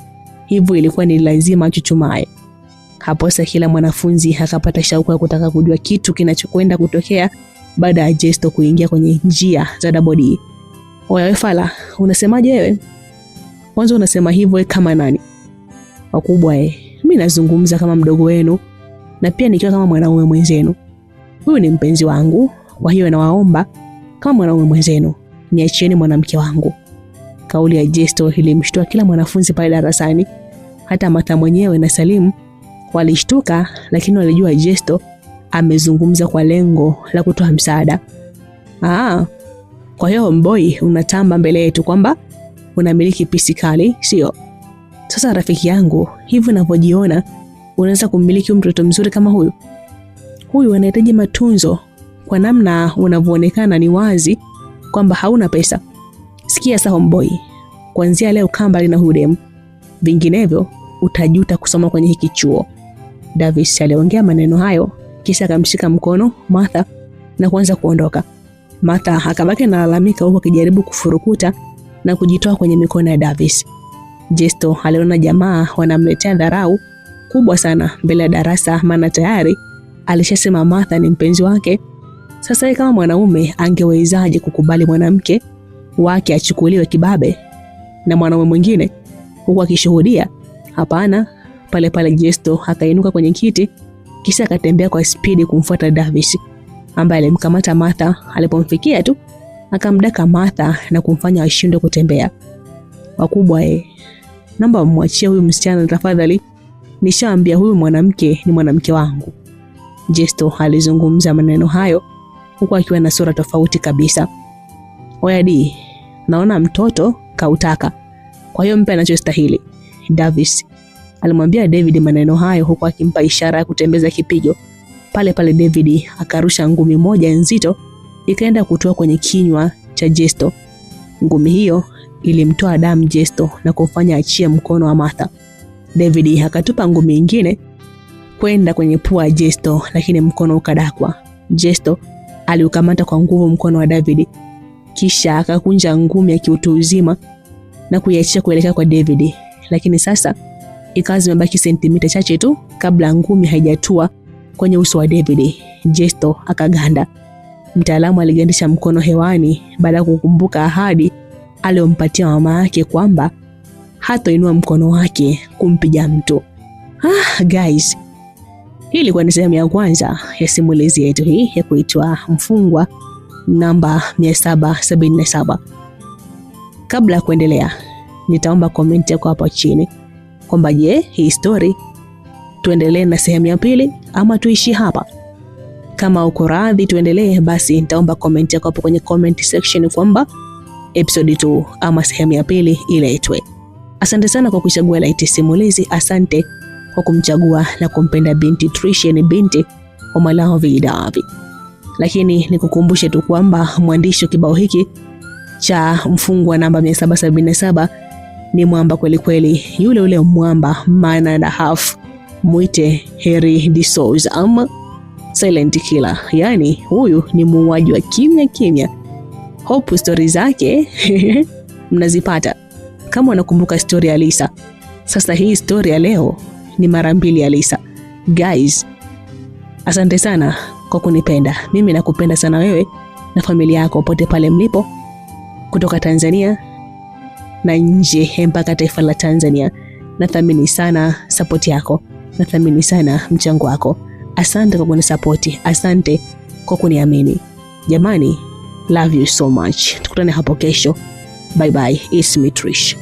hivyo ilikuwa ni lazima achuchumae. Hapo sasa kila mwanafunzi akapata shauku ya kutaka kujua kitu kinachokwenda kutokea baada ya Jesto kuingia kwenye njia za Double D. Wewe fala, unasemaje wewe? Kwanza unasema hivyo kama nani? Wakubwa, mimi nazungumza kama mdogo wenu na pia nikiwa kama mwanaume mwenzenu. Huyu ni mpenzi wangu, kwa hiyo nawaomba kama mwanaume mwenzenu niachieni mwanamke wangu. Kauli ya Jesto ilimshtua kila mwanafunzi pale darasani. Hata Martha mwenyewe na Salim walishtuka, lakini walijua Jesto amezungumza kwa lengo la kutoa msaada. Kwa hiyo homeboy, unatamba mbele yetu kwamba unamiliki pisi kali, sio? Sasa rafiki yangu, hivi unavyojiona unaweza kumiliki mtoto mzuri kama huyu? Huyu anahitaji matunzo. Kwa namna unavyoonekana ni wazi kwamba hauna pesa. Sikia sasa homeboy, kuanzia leo kamba na huyu demu, vinginevyo utajuta kusoma kwenye hiki chuo. Davis aliongea maneno hayo kisha akamshika mkono Martha na kuanza kuondoka. Martha akabaki analalamika huko akijaribu kufurukuta na kujitoa kwenye mikono ya Davis. Jesto aliona jamaa wanamletea dharau kubwa sana mbele ya darasa, maana tayari alishasema Martha ni mpenzi wake. Sasa yeye kama mwanaume angewezaje kukubali mwanamke wake achukuliwe kibabe na mwanaume mwingine huku akishuhudia? Hapana. Pale pale Jesto akainuka kwenye kiti kisha akatembea kwa spidi kumfuata Davis, ambaye alimkamata Martha. Alipomfikia tu akamdaka Martha na kumfanya ashindwe kutembea. Wakubwa, naomba mwachie huyu msichana tafadhali. Nishaambia huyu mwanamke ni mwanamke wangu. Jesto alizungumza maneno hayo huku akiwa na sura tofauti kabisa. Oya D, naona mtoto kautaka, kwa hiyo mpe anachostahili. Davis alimwambia David maneno hayo huku akimpa ishara ya kutembeza kipigo. Pale pale David akarusha ngumi moja nzito ikaenda kutoa kwenye kinywa cha Jesto. Ngumi hiyo ilimtoa damu Jesto na kumfanya achie mkono wa Martha. David akatupa ngumi nyingine kwenda kwenye pua ya Jesto, lakini mkono ukadakwa. Jesto aliukamata kwa nguvu mkono wa David kisha akakunja ngumi ya kiutu uzima na kuiachia kuelekea kwa David, lakini sasa ikawa zimebaki sentimita chache tu kabla ngumi haijatua kwenye uso wa David. Jesto akaganda. Mtaalamu aligandisha mkono hewani baada ya kukumbuka ahadi aliyompatia mama yake kwamba hatainua mkono wake kumpiga mtu. Guys, hii ilikuwa ni sehemu ya kwanza ya simulizi yetu hii ya kuitwa Mfungwa namba 777. Kabla ya kuendelea, nitaomba comment yako hapo chini kwamba je, hii story tuendelee na sehemu ya pili ama tuishi hapa? Kama uko radhi tuendelee, basi nitaomba comment yako hapo kwenye comment section kwamba episode 2 ama sehemu ya pili iletwe. Asante sana kwa kuchagua Light Simulizi. Asante kwa kumchagua na kumpenda binti Tricia, ni binti wa Malawi Davi. Lakini nikukumbushe tu kwamba mwandishi wa kibao hiki cha Mfungwa namba 777 ni mwamba kweli kweli, yule ule mwamba man and a half, muite Harry De Souza ama Silent Killer. Yani huyu ni muuaji wa kimya kimya. Hope story zake mnazipata. Kama unakumbuka story ya Lisa, Sasa hii story ya leo ni mara 2 ya Lisa. Guys, asante sana kwa kunipenda. Mimi nakupenda sana wewe na familia yako pote pale mlipo, kutoka Tanzania na nje mpaka taifa la Tanzania. Nathamini sana support yako, nathamini sana mchango wako. Asante kwa kunisupport, asante kwa kuniamini. Jamani, love you so much. Tukutane hapo kesho. Bye bye. It's me Trish.